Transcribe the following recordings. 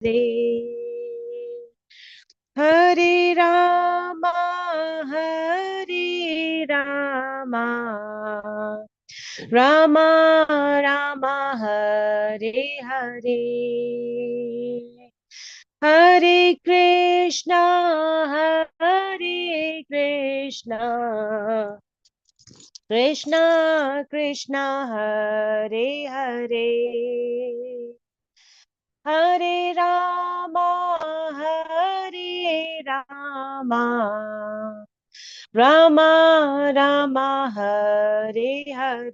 Hare Rama, Hare Rama, Rama Rama, Hare Hare, Hare Krishna, Hare Krishna, Krishna Krishna, Hare Hare, Hare Rama, Hare Rama, Rama Rama, Hare Hare,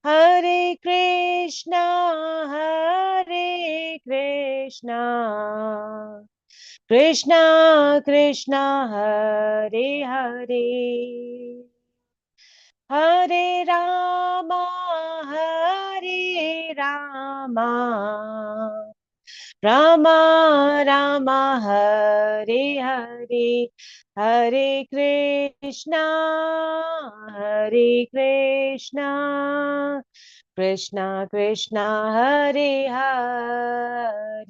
Hare Krishna, Hare Krishna, Krishna Krishna, Hare Hare, Hare Rama, Hare Rama, Rama Rama, Hare Hare, Hare Krishna, Hare Krishna, Krishna Krishna, Hare Hare,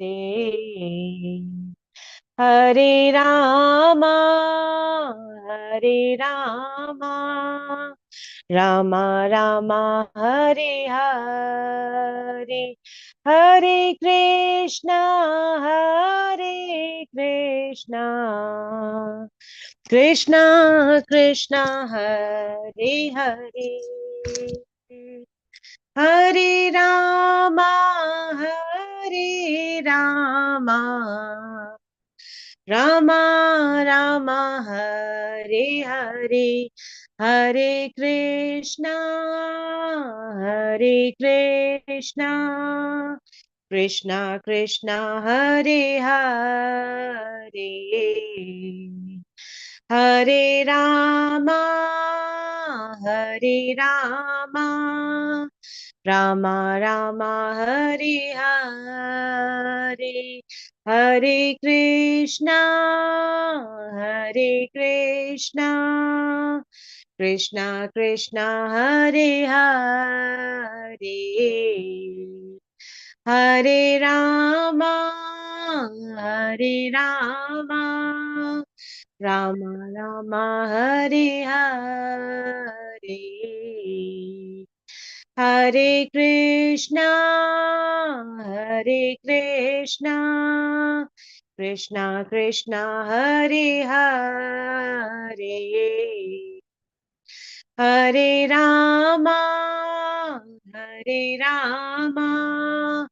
Hare Rama, Hare Rama, Rama Rama, Hare Hare, Hare Krishna, Hare Krishna, Krishna Krishna, Hare Hare, Hare Rama, Hare Rama, Rama Rama, Hare Hare, Hare Krishna, Hare Krishna, Krishna Krishna, Hare Hare, Hare Rama, Hare Rama, Rama Rama, Hare Hare, Hare Krishna, Hare Krishna, Krishna Krishna, Hare Hare, Hare Rama, Hare Rama, Rama Rama, Hare Hare, Hare Krishna, Hare Krishna, Krishna Krishna, Hare Hare, Hare Rama, Hare Rama,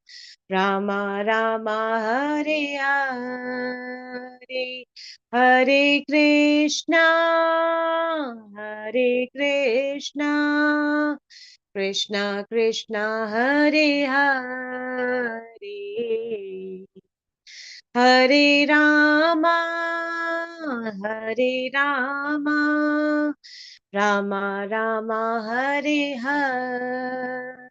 Rama Rama, Hare Hare, Hare Krishna, Hare Krishna, Krishna Krishna, Hare Hare, Hare Rama, Hare Rama, Rama Rama, Hare Hare,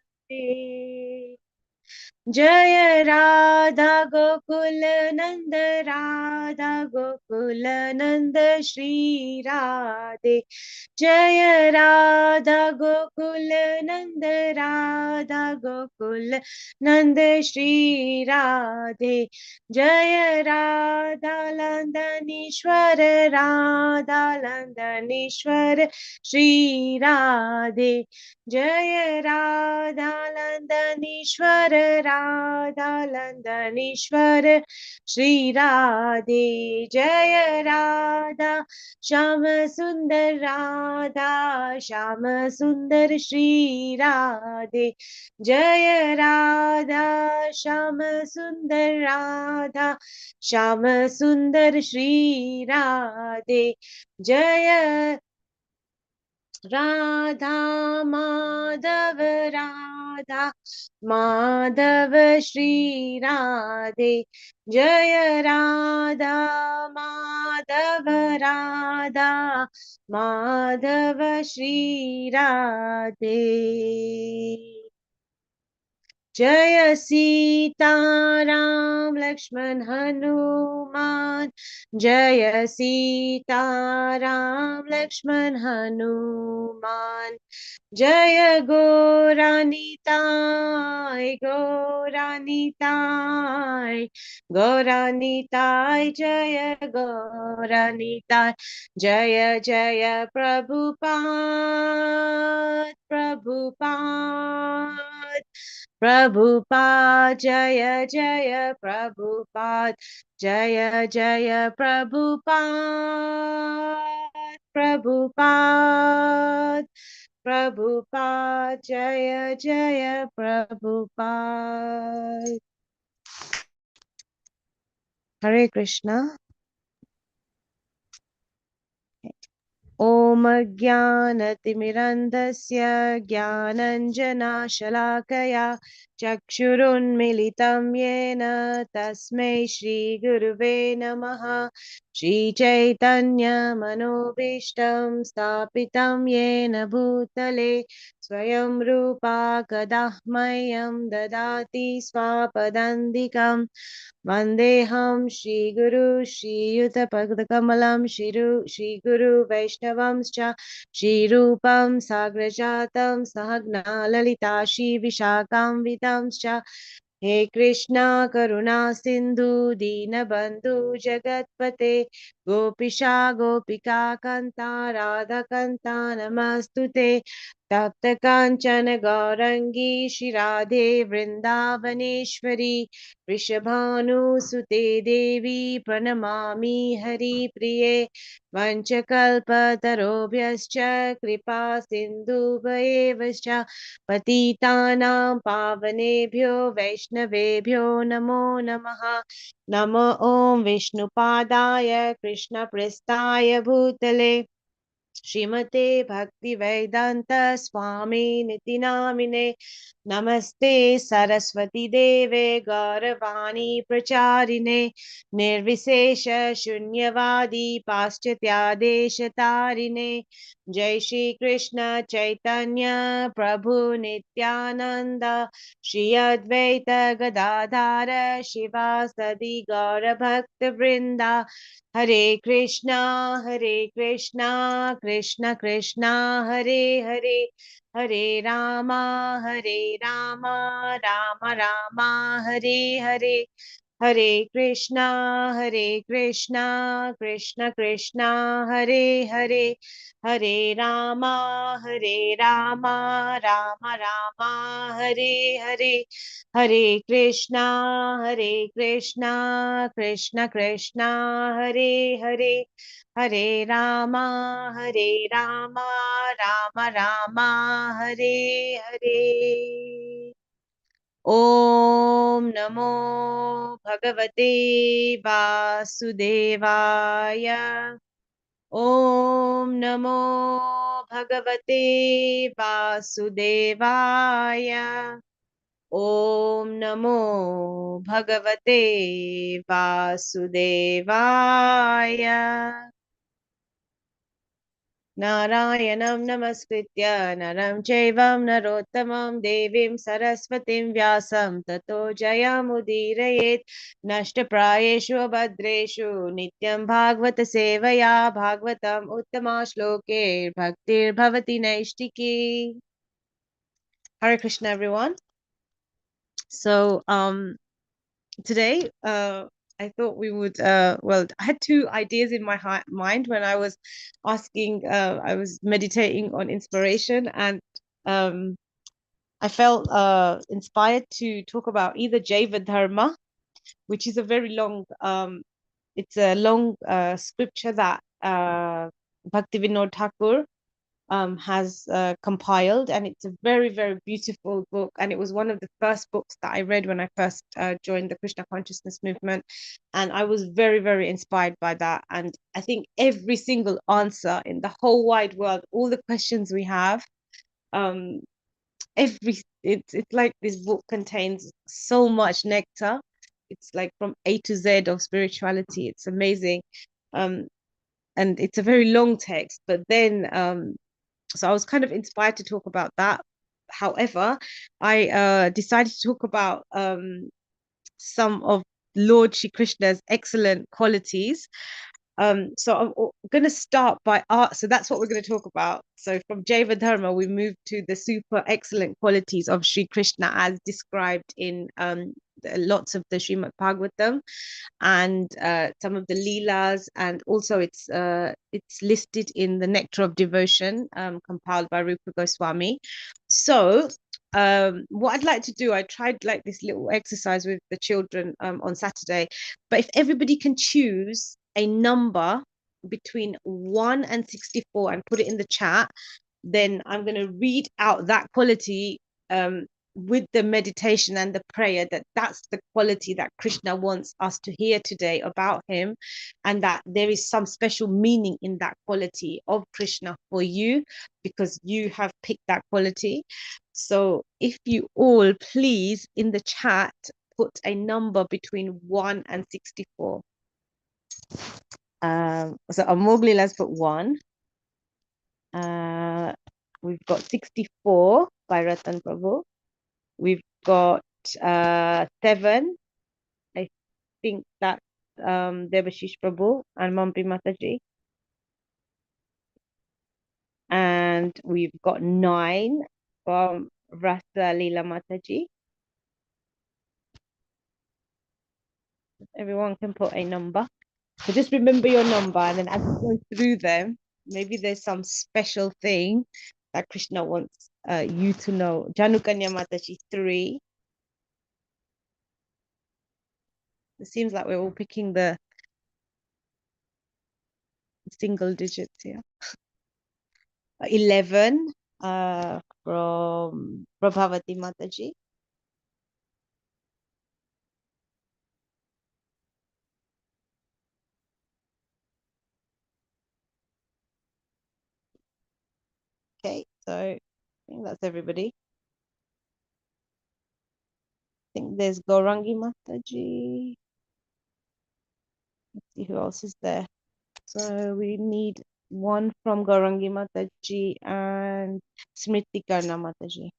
Jaya Radha Gokul Nanda, Radha Gokul Nanda, Shri Radhe, Jaya Radha Gokul Nanda, Radha Gokul Nanda, Shri Radhe, Jaya Radha Landanishwar, Radha Landanishwar, Shri Radhe, Jaya Radha Landanishwar, Radha Landanishwar, Shri Radhe, Jaya Radha Shama Sundar, Radha Shama Sundar, Shri Radhe, Jaya Radha Shama Sundar, Radha Shama Sundar, Shri Radhe, Jaya Radha Madhav, Radha Madhav, Shri Radhe, Jaya Radha Madhav, Radha Madhav, Shri Radhe. Jaya Sita Ram Lakshman Hanuman. Jaya Sita Ram Lakshman Hanuman. Jaya Goranitai, Goranitai, Goranitai, Jaya Goranitai, Jaya Jaya Prabhupada, Prabhupada, Prabhupada, Jaya Jaya Prabhupada, Jaya Jaya Prabhupada, Prabhupada. Prabhupada, Jaya Jaya Prabhupada. Hare Krishna. Om Jnanatimirandasya Jnananjana Shalakaya Chakshurunmilitam Yena Tasmai Shri Guruve Namaha. Shri Chaitanya Manobishtam Stapitam Yena Bhutale Swayam Rupa Kadahmayam Dadati Swapadandikam Vandeham Shri Guru Shri Yuta Kamalam Shri Guru Vaishnavamscha Shri Rupam Sagrajatam Sahagna Lalita Shri Vishakam Vitamscha He Krishna Karuna Sindhu Dinabandhu Jagatpate Gopisha Gopika Kanta Radha Kanta Namastute Tapta Kanchana Gaurangi Shirade Vrindavaneshwari Vrishabhanu Devi Pranamami Hari Priye Vanchakalpatarobhyascha Kripa Sindhubhayevascha Patitanam Pavanebhyo Vaishnavebhyo Namo Namaha Namo Om Vishnupadaya Krishna Prestaya Bhutale Srimate Bhakti Vedanta Swami Niti Namine Namaste Saraswati Deve Gauravani Pracharine Nirvisesha Shunyavadi Paschatya Deshatarine Jai Shri Krishna Chaitanya Prabhu Nityananda Shri Advaita Gadadhara Shivasadi Gaura Bhakta Vrinda Hare Krishna, Krishna Krishna, Hare Hare, Hare Rama, Rama Rama, Hare Hare, Hare Krishna, Krishna Krishna, Hare Hare, Hare Rama, Rama Rama, Hare Hare. Hare Krishna, Krishna Krishna, Hare Hare, Hare Rama, Rama Rama, Hare Hare. Om Namo Bhagavate Vasudevaya. Om Namo Bhagavate Vasudevaya. Om Namo Bhagavate Vasudevaya. Narayanam Namaskritya Naram Chaivam Narottamam Devim Saraswatim Vyasam Tato Jayamudirayet Nashtaprayeshu Abhadreshu Nityam Bhagavata Sevaya Bhagavatam Uttama Shloke Bhaktir Bhavati Naishtiki. Hare Krishna, everyone. So, today I thought we would well, I had two ideas in my mind when I was I was meditating on inspiration, and I felt inspired to talk about either Jaiva Dharma, which is a very long it's a long scripture that Bhaktivinoda Thakur has compiled, and it's a very, very beautiful book. And it was one of the first books that I read when I first joined the Krishna consciousness movement, and I was very, very inspired by that. And I think every single answer in the whole wide world, all the questions we have, um, it's like this book contains so much nectar. It's like from A to Z of spirituality. It's amazing. Um, and it's a very long text, but then so I was kind of inspired to talk about that. However, I decided to talk about some of Lord Shri Krishna's excellent qualities. So I'm going to start by art. So that's what we're going to talk about. So from Jaiva Dharma, we move to the super excellent qualities of Sri Krishna as described in lots of the Srimad Bhagavatam and some of the Leelas, and also it's listed in the Nectar of Devotion, compiled by Rupa Goswami. So what I'd like to do, I tried like this little exercise with the children on Saturday, but if everybody can choose a number between 1 and 64 and put it in the chat, then I'm going to read out that quality with the meditation and the prayer, that's the quality that Krishna wants us to hear today about him, and that there is some special meaning in that quality of Krishna for you because you have picked that quality. So if you all please in the chat put a number between 1 and 64. So Amogli, let's put 1. We've got 64 by Ratan Prabhu. We've got 7. I think that's Devashish Prabhu and Mampi Mataji. And we've got 9 from Rasa Leela Mataji. Everyone can put a number. So just remember your number, and then as we go through them, maybe there's some special thing that Krishna wants you to know. Janukanya Mataji 3. It seems like we're all picking the single digits here. 11 from Prabhavati Mataji. Okay, so I think that's everybody. I think there's Gaurangi Mataji. Let's see who else is there. So we need 1 from Gaurangi Mataji and Smriti Karna Mataji.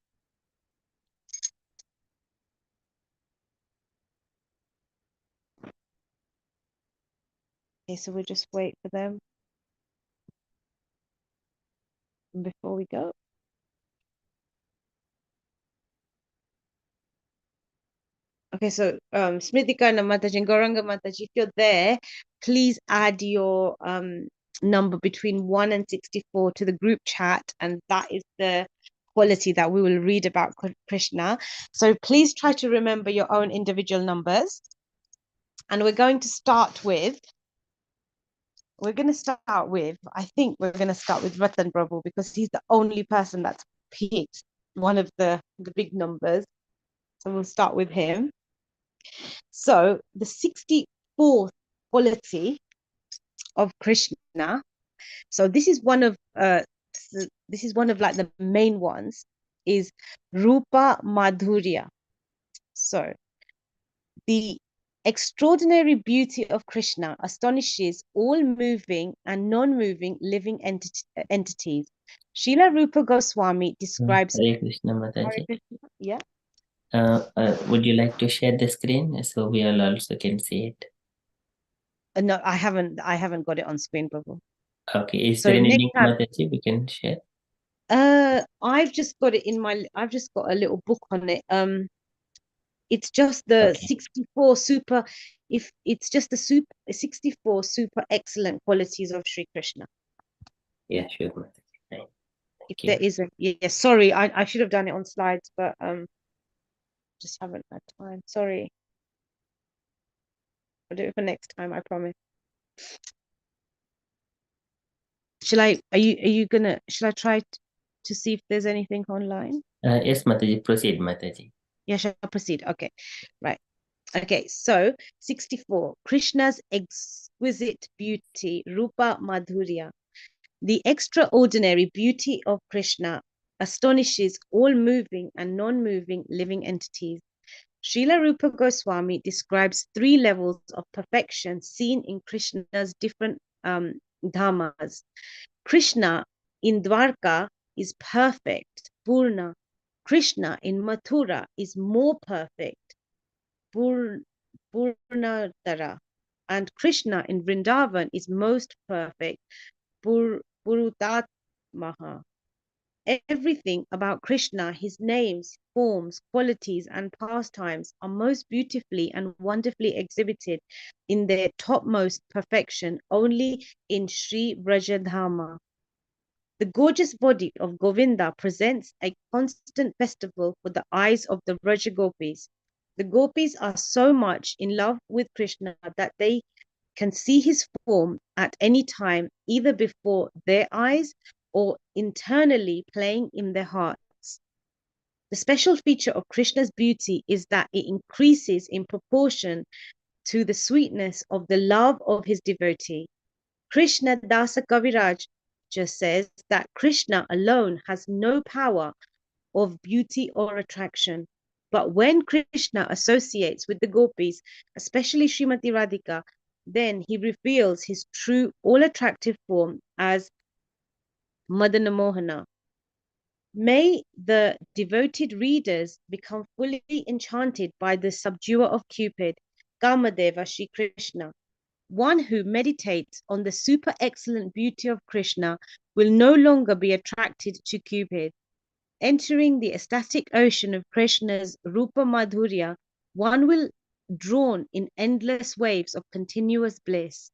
Okay, so we'll just wait for them before we go. Okay, so Smritika Mataji and Gauranga Mataji, if you're there, please add your number between 1 and 64 to the group chat, and that is the quality that we will read about Krishna. So please try to remember your own individual numbers. And we're going to start with, I think we're going to start with Ratan Prabhu because he's the only person that's picked one of the big numbers. So we'll start with him. So the 64th quality of Krishna. So this is one of like the main ones, is Rupa Madhurya. So the extraordinary beauty of Krishna astonishes all moving and non-moving living entities. Srila Rupa Goswami describes Hare Krishna Mataji. Yeah. Would you like to share the screen so we all also can see it? No, I haven't got it on screen, Prabhu. Okay, is So there any next link, time, Mataji, we can share? I've just got it in my, I've just got a little book on it. It's just the Okay. 64 super, if it's just the 64 super excellent qualities of Sri Krishna. Yeah, sure, Mataji. Thank If you. there isn't, yeah, sorry, I should have done it on slides, but just haven't had time. Sorry. I'll do it for next time, I promise. Shall I try to see if there's anything online? Yes, Mataji, proceed, Mataji. Yeah, shall I proceed? Okay, right. Okay, so 64, Krishna's exquisite beauty, Rupa Madhurya. The extraordinary beauty of Krishna astonishes all moving and non-moving living entities. Srila Rupa Goswami describes 3 levels of perfection seen in Krishna's different dhammas. Krishna in Dwarka is perfect, Purna, Krishna in Mathura is more perfect, Purnatara, and Krishna in Vrindavan is most perfect, Purutatmaha. Everything about Krishna, his names, forms, qualities, and pastimes are most beautifully and wonderfully exhibited in their topmost perfection only in Sri Vrajadhama. The gorgeous body of Govinda presents a constant festival for the eyes of the Vraja gopis. The gopis are so much in love with Krishna that they can see his form at any time, either before their eyes or internally playing in their hearts. The special feature of Krishna's beauty is that it increases in proportion to the sweetness of the love of his devotee. Krishna Dasa Kaviraj just says that Krishna alone has no power of beauty or attraction. But when Krishna associates with the gopis, especially Srimati Radhika, then he reveals his true all-attractive form as Madana Mohana. May the devoted readers become fully enchanted by the subduer of Cupid, Kamadeva Shri Krishna. One who meditates on the super excellent beauty of Krishna will no longer be attracted to Cupid. Entering the ecstatic ocean of Krishna's Rupa Madhurya, one will drawn in endless waves of continuous bliss.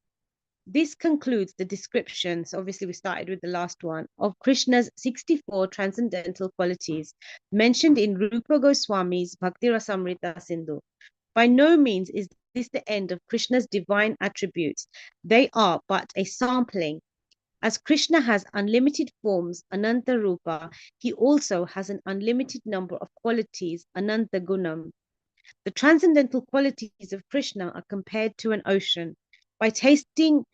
This concludes the description. So obviously we started with the last one of Krishna's 64 transcendental qualities mentioned in Rupa Goswami's Bhakti Rasamrita Sindhu. By no means is this the end of Krishna's divine attributes. They are but a sampling. As Krishna has unlimited forms, Ananta Rupa, he also has an unlimited number of qualities, Ananta Gunam. The transcendental qualities of Krishna are compared to an ocean. By tasting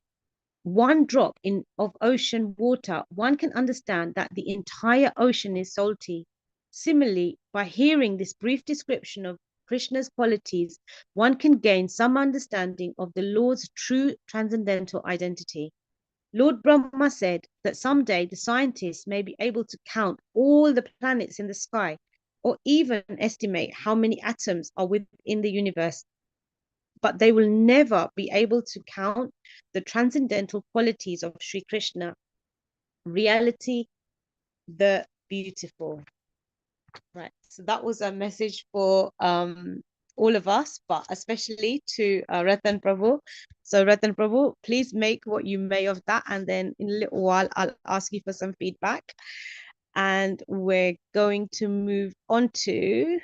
one drop of ocean water, one can understand that the entire ocean is salty. Similarly, by hearing this brief description of Krishna's qualities, one can gain some understanding of the Lord's true transcendental identity. Lord Brahma said that someday the scientists may be able to count all the planets in the sky, or even estimate how many atoms are within the universe, but they will never be able to count the transcendental qualities of Sri Krishna, reality, the beautiful. Right. So that was a message for all of us, but especially to Ratan Prabhu. So Ratan Prabhu, please make what you may of that, and then in a little while I'll ask you for some feedback. And we're going to move on to,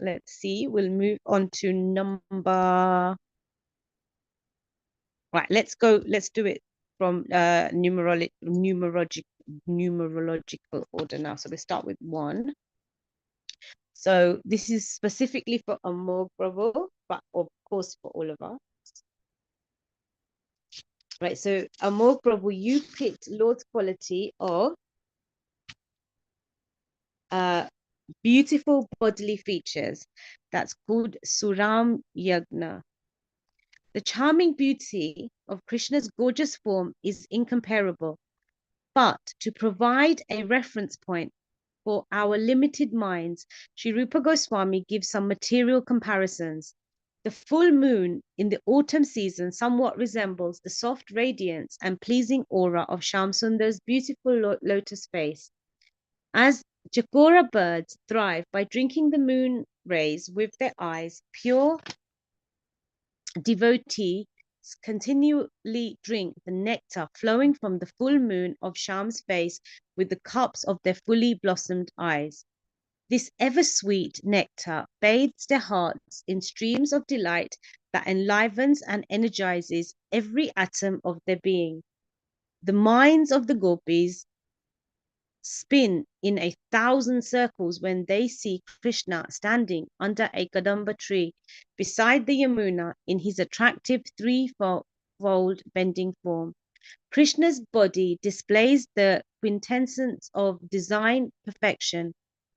let's see, we'll move on to number. Right, let's do it from numerological order now. So we start with 1. So this is specifically for Amog Prabhu, but of course for all of us. Right, so Amog Prabhu, you picked Lord's quality of beautiful bodily features. That's called Suram Yagna. The charming beauty of Krishna's gorgeous form is incomparable. But to provide a reference point for our limited minds, Sri Rupa Goswami gives some material comparisons. The full moon in the autumn season somewhat resembles the soft radiance and pleasing aura of Shamsundar's beautiful lotus face. As Jakora birds thrive by drinking the moon rays with their eyes, pure devotees continually drink the nectar flowing from the full moon of Sham's face with the cups of their fully blossomed eyes. This ever-sweet nectar bathes their hearts in streams of delight that enlivens and energizes every atom of their being. The minds of the gopis spin in 1,000 circles when they see Krishna standing under a Kadamba tree beside the Yamuna in his attractive threefold bending form. Krishna's body displays the quintessence of design perfection,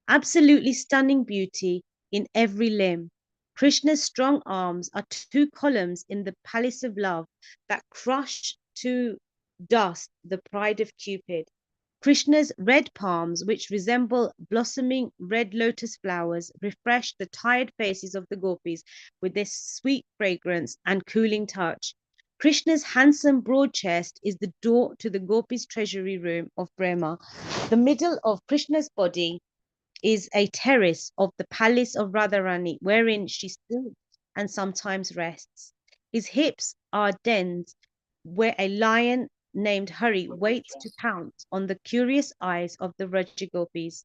absolutely stunning beauty in every limb. Krishna's strong arms are 2 columns in the palace of love that crush to dust the pride of Cupid. Krishna's red palms, which resemble blossoming red lotus flowers, refresh the tired faces of the gopis with their sweet fragrance and cooling touch. Krishna's handsome broad chest is the door to the gopis' treasury room of Brahma. The middle of Krishna's body is a terrace of the palace of Radharani, wherein she sits and sometimes rests. His hips are dens where a lion named Hari waits to pounce on the curious eyes of the Rajagopis.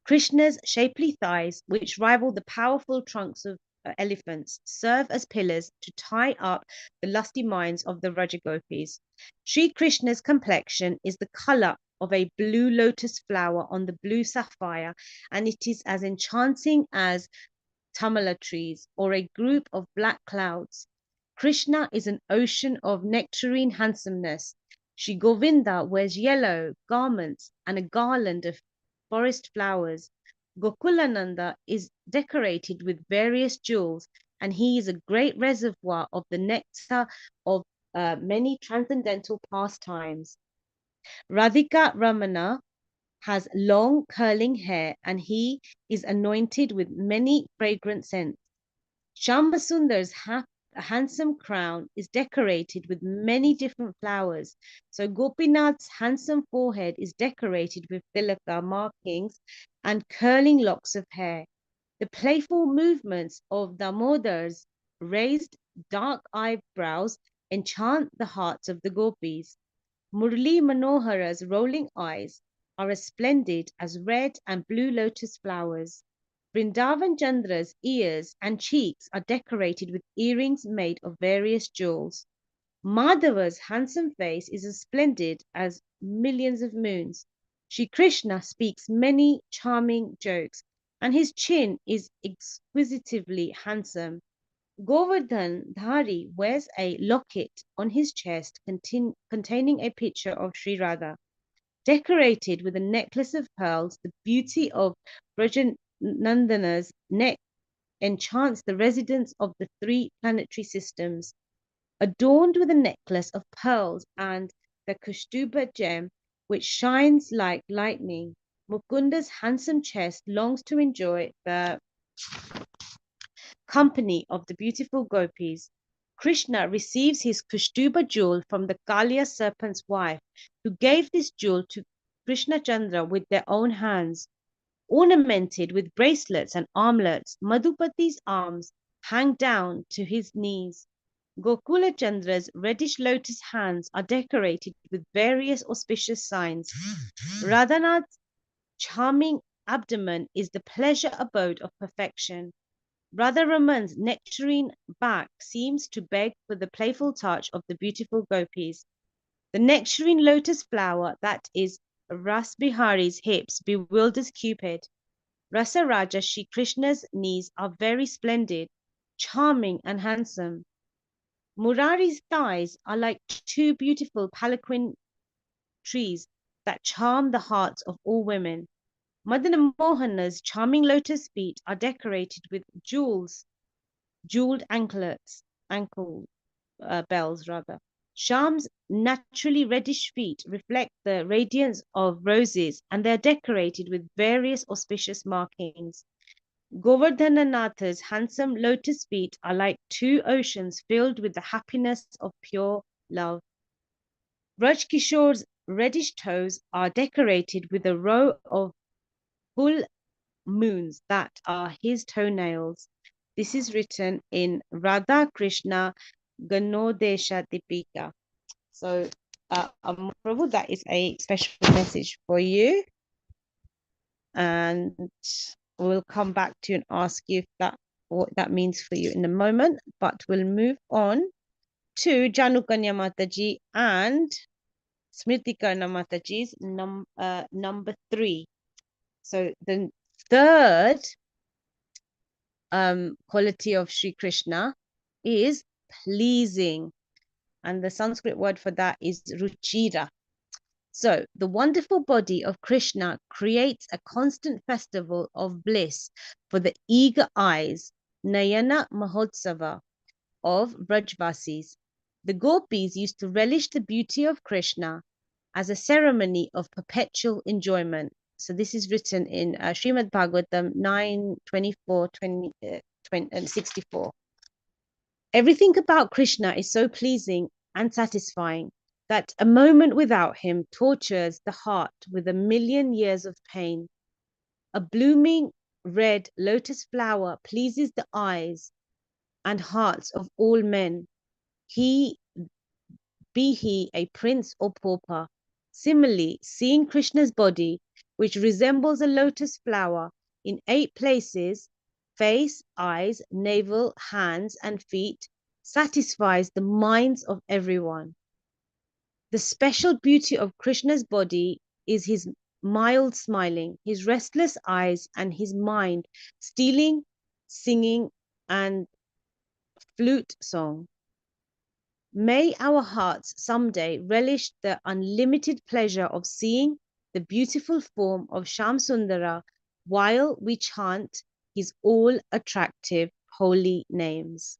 Krishna's shapely thighs, which rival the powerful trunks of elephants, serve as pillars to tie up the lusty minds of the Rajagopis. Sri Krishna's complexion is the color of a blue lotus flower on the blue sapphire, and it is as enchanting as tamala trees or a group of black clouds. Krishna is an ocean of nectarine handsomeness. Sri Govinda wears yellow garments and a garland of forest flowers. Gokulananda is decorated with various jewels, and he is a great reservoir of the nectar of many transcendental pastimes. Radhika Ramana has long curling hair, and he is anointed with many fragrant scents. Shambhasundar's handsome crown is decorated with many different flowers. So Gopinath's handsome forehead is decorated with tilaka markings and curling locks of hair. The playful movements of Damodar's raised dark eyebrows enchant the hearts of the gopis. Murli Manohara's rolling eyes are as splendid as red and blue lotus flowers. Vrindavan Chandra's ears and cheeks are decorated with earrings made of various jewels. Madhava's handsome face is as splendid as millions of moons. Shri Krishna speaks many charming jokes, and his chin is exquisitely handsome. Govardhan Dhari wears a locket on his chest containing a picture of Sri Radha. Decorated with a necklace of pearls, the beauty of Brajanandana's neck enchants the residents of the three planetary systems. Adorned with a necklace of pearls and the Kushtuba gem, which shines like lightning, Mukunda's handsome chest longs to enjoy the company of the beautiful gopis. Krishna receives his Kushtuba jewel from the Kaliya serpent's wife, who gave this jewel to Krishna Chandra with their own hands. Ornamented with bracelets and armlets, Madhupati's arms hang down to his knees. Gokula Chandra's reddish lotus hands are decorated with various auspicious signs. Radhanath's charming abdomen is the pleasure abode of perfection. Radharaman's nectarine back seems to beg for the playful touch of the beautiful gopis. The nectarine lotus flower that is Ras Bihari's hips bewilders Cupid. Rasaraja Shri Krishna's knees are very splendid, charming, and handsome. Murari's thighs are like two beautiful palanquin trees that charm the hearts of all women. Madana Mohana's charming lotus feet are decorated with jeweled ankle bells rather. Sham's naturally reddish feet reflect the radiance of roses, and they are decorated with various auspicious markings. Govardhananatha's handsome lotus feet are like two oceans filled with the happiness of pure love. Braj Kishore's reddish toes are decorated with a row of full moons that are his toenails. This is written in Radha Krishna Ganodesha Deepika. So, Prabhu, that is a special message for you. And we'll come back to you and ask you if what that means for you in a moment. But we'll move on to Janukanya Mataji and Smritikana Mataji's number 3. So the third quality of Sri Krishna is pleasing, and the Sanskrit word for that is ruchira. So the wonderful body of Krishna creates a constant festival of bliss for the eager eyes, Nayana Mahotsava, of Brajvasis. The gopis used to relish the beauty of Krishna. as a ceremony of perpetual enjoyment. So this is written in Srimad Bhagavatam 9:24-64. Everything about Krishna is so pleasing and satisfying that a moment without him tortures the heart with 1,000,000 years of pain. A blooming red lotus flower pleases the eyes and hearts of all men, he be he a prince or pauper. Similarly, seeing Krishna's body, which resembles a lotus flower in 8 places, face, eyes, navel, hands, and feet, satisfies the minds of everyone. The special beauty of Krishna's body is his mild smiling, his restless eyes, and his mind stealing, singing, and flute song. May our hearts someday relish the unlimited pleasure of seeing the beautiful form of Shamsundara while we chant his all attractive holy names.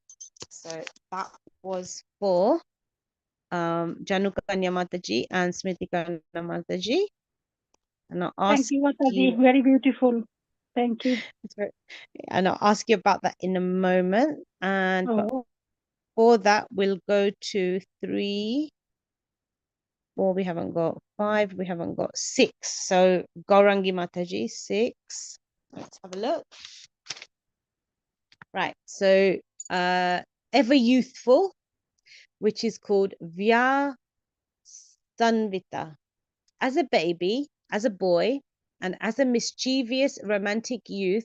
So that was for Janukanya Mataji and Smritika Mataji. And I'll Thank ask you, Mataji. you, Very beautiful. Thank you. and I'll ask you about that in a moment. And but Oh, for that, we'll go to 3, 4, we haven't got 5, we haven't got 6. So Gaurangi Mataji, 6. Let's have a look. Right. So ever youthful, which is called Vya Sanvita. As a baby, as a boy, and as a mischievous romantic youth,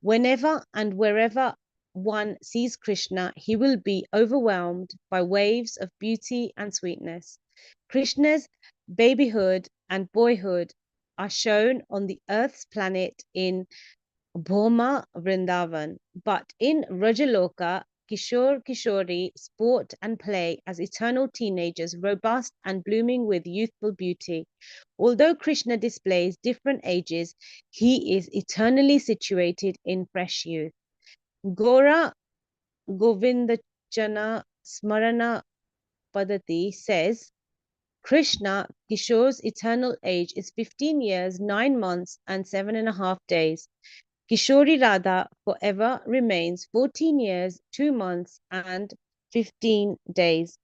whenever and wherever one sees Krishna, he will be overwhelmed by waves of beauty and sweetness. Krishna's babyhood and boyhood are shown on the earth's planet in Bhoma Vrindavan, but in Rajaloka, Kishore Kishori sport and play as eternal teenagers, robust and blooming with youthful beauty. Although Krishna displays different ages, he is eternally situated in fresh youth. Gora Govindachana Smarana Padati says, Krishna Kishore's eternal age is 15 years, 9 months, and 7.5 days. Kishori Radha forever remains 14 years, 2 months, and 15 days.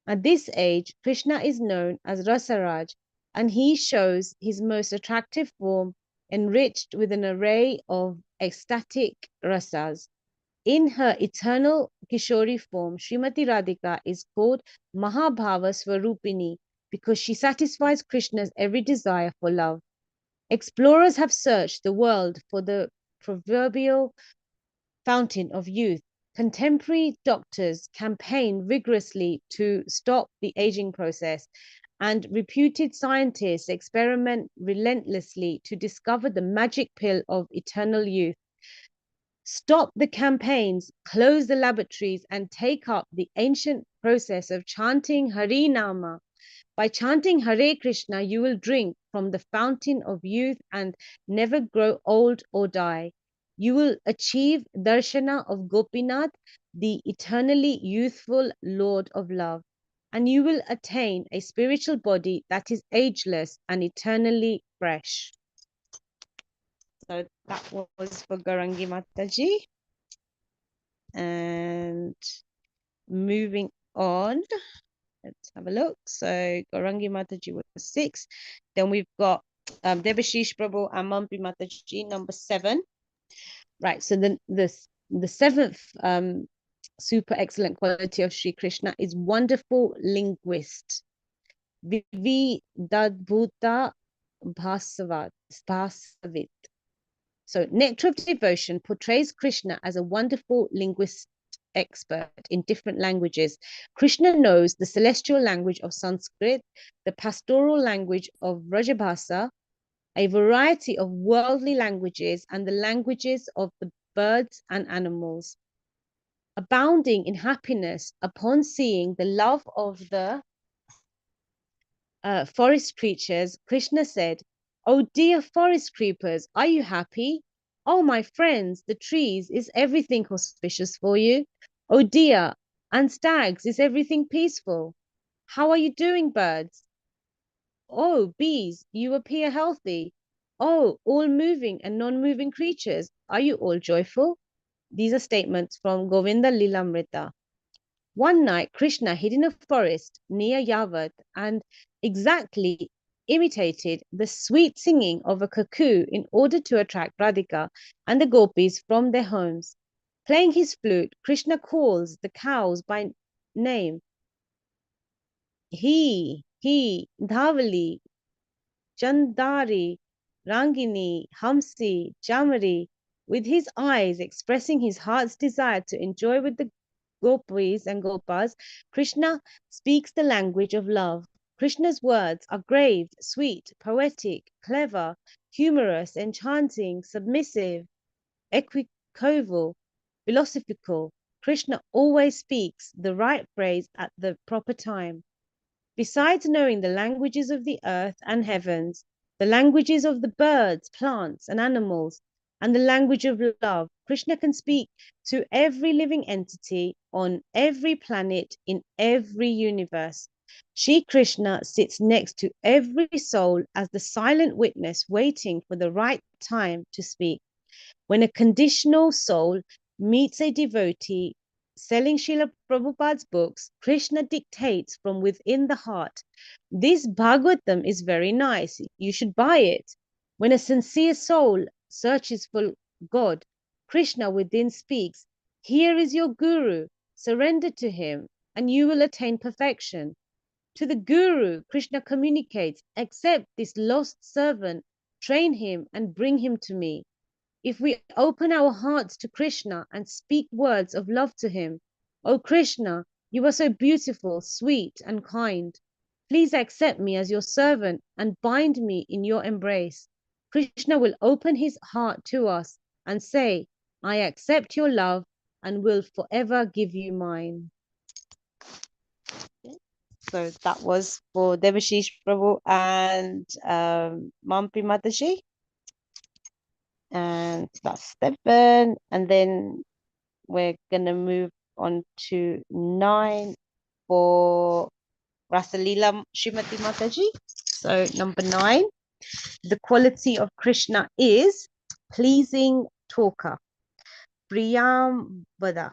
At this age, Krishna is known as Rasaraj, and he shows his most attractive form enriched with an array of ecstatic rasas. In her eternal Kishori form, Srimati Radhika is called Mahabhava Swarupini because she satisfies Krishna's every desire for love. Explorers have searched the world for the proverbial fountain of youth. Contemporary doctors campaign vigorously to stop the aging process, and reputed scientists experiment relentlessly to discover the magic pill of eternal youth. Stop the campaigns, close the laboratories, and take up the ancient process of chanting Hari Nama. By chanting Hare Krishna, you will drink from the fountain of youth and never grow old or die. You will achieve darshana of Gopinath, the eternally youthful Lord of love, and you will attain a spiritual body that is ageless and eternally fresh. So that was for Garangi Mataji. And moving on, let's have a look. So Garangi Mataji was 6. Then we've got Debashish Prabhu and Mampi Mataji, number 7. Right. So the 7th super excellent quality of Sri Krishna is wonderful linguist. Vivi Dadbhuta Bhasavit. So Nectar of Devotion portrays Krishna as a wonderful linguist expert in different languages. Krishna knows the celestial language of Sanskrit, the pastoral language of Rajabhasa, a variety of worldly languages, and the languages of the birds and animals. Abounding in happiness upon seeing the love of the forest creatures, Krishna said, "Oh dear forest creepers, are you happy? Oh my friends, the trees, is everything auspicious for you? Oh dear, and stags, is everything peaceful? How are you doing, birds? Oh, bees, you appear healthy. Oh, all moving and non-moving creatures, are you all joyful? These are statements from Govinda Lilamrita. One night, Krishna hid in a forest near Yavat and exactly imitated the sweet singing of a cuckoo in order to attract Radhika and the gopis from their homes. Playing his flute, Krishna calls the cows by name. He, Dhavali, Chandari, Rangini, Hamsi, Jamari, with his eyes expressing his heart's desire to enjoy with the gopis and gopas, Krishna speaks the language of love. Krishna's words are grave, sweet, poetic, clever, humorous, enchanting, submissive, equivocal, philosophical. Krishna always speaks the right phrase at the proper time. Besides knowing the languages of the earth and heavens, the languages of the birds, plants, and animals, and the language of love, Krishna can speak to every living entity on every planet in every universe. Shri Krishna sits next to every soul as the silent witness waiting for the right time to speak. When a conditional soul meets a devotee selling Srila Prabhupada's books, Krishna dictates from within the heart. This Bhagavatam is very nice. You should buy it. When a sincere soul searches for God, Krishna within speaks, here is your Guru. Surrender to him and you will attain perfection. To the Guru, Krishna communicates, accept this lost servant, train him and bring him to me. If we open our hearts to Krishna and speak words of love to him, oh Krishna, you are so beautiful, sweet, and kind. Please accept me as your servant and bind me in your embrace. Krishna will open his heart to us and say, I accept your love and will forever give you mine. So that was for Devashish Prabhu and Mampi Mataji. And that's 7. And then we're going to move on to 9 for Rasalila Srimati Mataji. So number 9, the quality of Krishna is pleasing talker. Priyam Vada.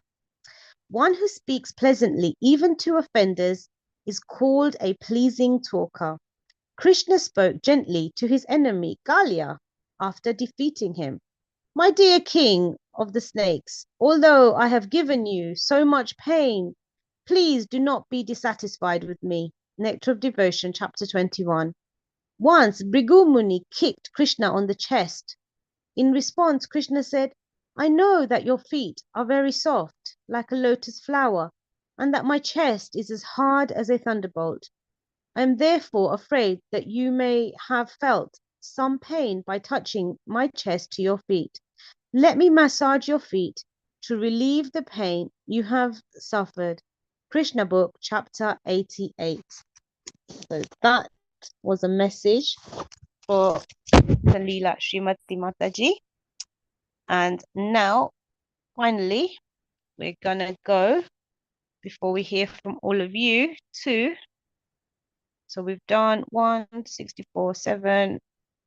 One who speaks pleasantly even to offenders is called a pleasing talker. Krishna spoke gently to his enemy Kalia after defeating him. My dear king of the snakes, although I have given you so much pain, please do not be dissatisfied with me. Nectar of Devotion, chapter 21. Once, Bhrigu Muni kicked Krishna on the chest. In response, Krishna said, I know that your feet are very soft, like a lotus flower, and that my chest is as hard as a thunderbolt. I am therefore afraid that you may have felt some pain by touching my chest to your feet. Let me massage your feet to relieve the pain you have suffered. Krishna Book, chapter 88. So that was a message for Salila Srimati Mataji. And now, finally, we're going to go, before we hear from all of you, to, so we've done 1, 64, 7,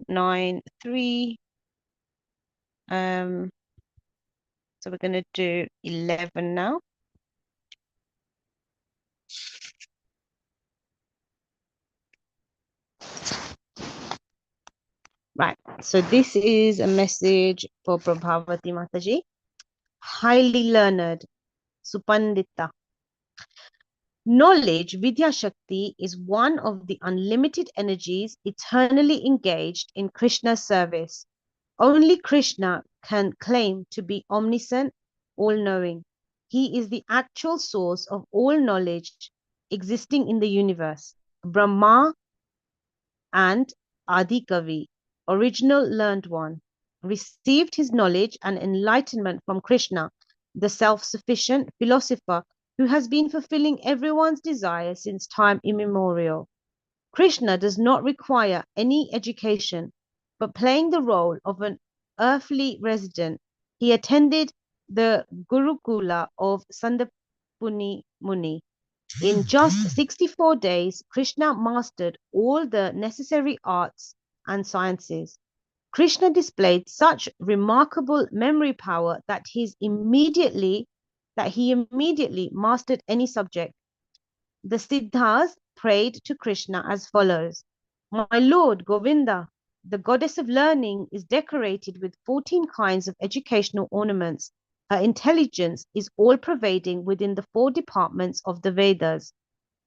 9, 3. So we're going to do 11 now. Right, so this is a message for Prabhavati Mataji. Highly learned, Supandita. Knowledge, Vidya Shakti, is one of the unlimited energies eternally engaged in Krishna's service. Only Krishna can claim to be omniscient, all-knowing. He is the actual source of all knowledge existing in the universe. Brahma and Adikavi, original learned one, received his knowledge and enlightenment from Krishna, the self-sufficient philosopher who has been fulfilling everyone's desire since time immemorial. Krishna does not require any education, but playing the role of an earthly resident, he attended the Gurukula of Sandapuni Muni. In just 64 days, Krishna mastered all the necessary arts and sciences. Krishna displayed such remarkable memory power that he immediately mastered any subject. The Siddhas prayed to Krishna as follows: My Lord Govinda, the goddess of learning, is decorated with 14 kinds of educational ornaments. Her intelligence is all pervading within the 4 departments of the Vedas.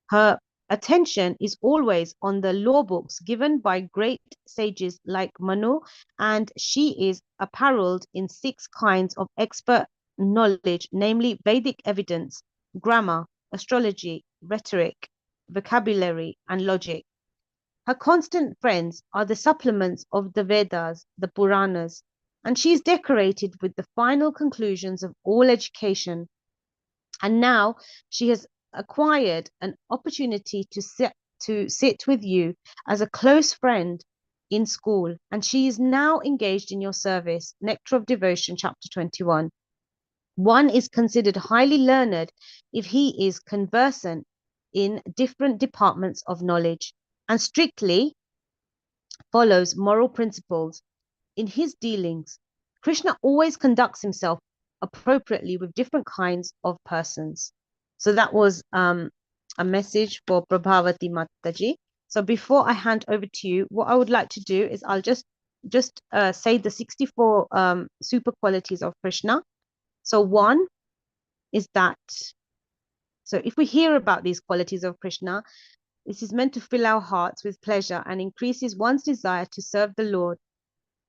Her attention is always on the law books given by great sages like Manu, and she is apparelled in 6 kinds of expert knowledge, namely Vedic evidence, grammar, astrology, rhetoric, vocabulary, and logic. Her constant friends are the supplements of the Vedas, the Puranas, and she is decorated with the final conclusions of all education. And now she has acquired an opportunity to sit with you as a close friend in school, and she is now engaged in your service. Nectar of Devotion, chapter 21. One is considered highly learned if he is conversant in different departments of knowledge and strictly follows moral principles in his dealings. Krishna always conducts himself appropriately with different kinds of persons. So that was a message for Prabhavati Mataji. So before I hand over to you, what I would like to do is I'll just say the 64 super qualities of Krishna. So one is that, so if we hear about these qualities of Krishna, this is meant to fill our hearts with pleasure and increases one's desire to serve the Lord.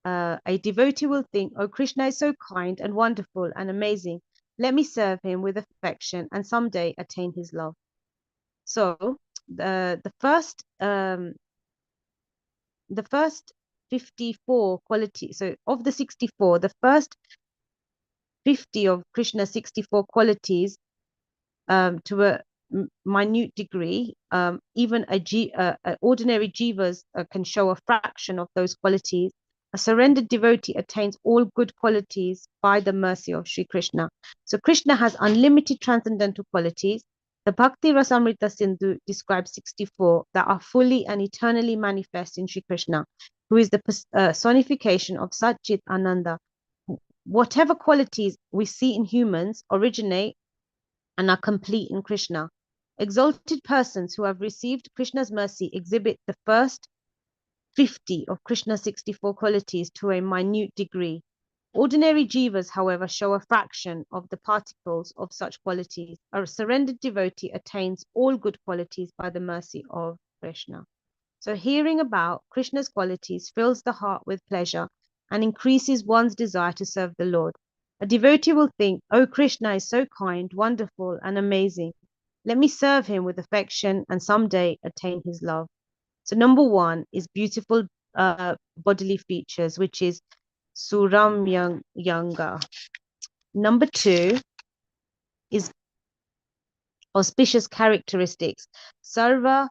A devotee will think, oh, Krishna is so kind and wonderful and amazing. Let me serve him with affection and someday attain his love. So the first 54 qualities, so of the 64, the first 50 of Krishna's 64 qualities, to a minute degree, even ordinary jivas can show a fraction of those qualities. A surrendered devotee attains all good qualities by the mercy of Sri Krishna. So Krishna has unlimited transcendental qualities. The Bhakti Rasamrita Sindhu describes 64 that are fully and eternally manifest in Sri Krishna, who is the personification of Satchit Ananda. Whatever qualities we see in humans originate and are complete in Krishna. Exalted persons who have received Krishna's mercy exhibit the first 50 of Krishna's 64 qualities to a minute degree. Ordinary jivas, however, show a fraction of the particles of such qualities. A surrendered devotee attains all good qualities by the mercy of Krishna. So hearing about Krishna's qualities fills the heart with pleasure and increases one's desire to serve the Lord. A devotee will think, oh, Krishna is so kind, wonderful, and amazing. Let me serve him with affection and someday attain his love. So number one is beautiful bodily features, which is Suram Yanga. Number two is auspicious characteristics, Sarva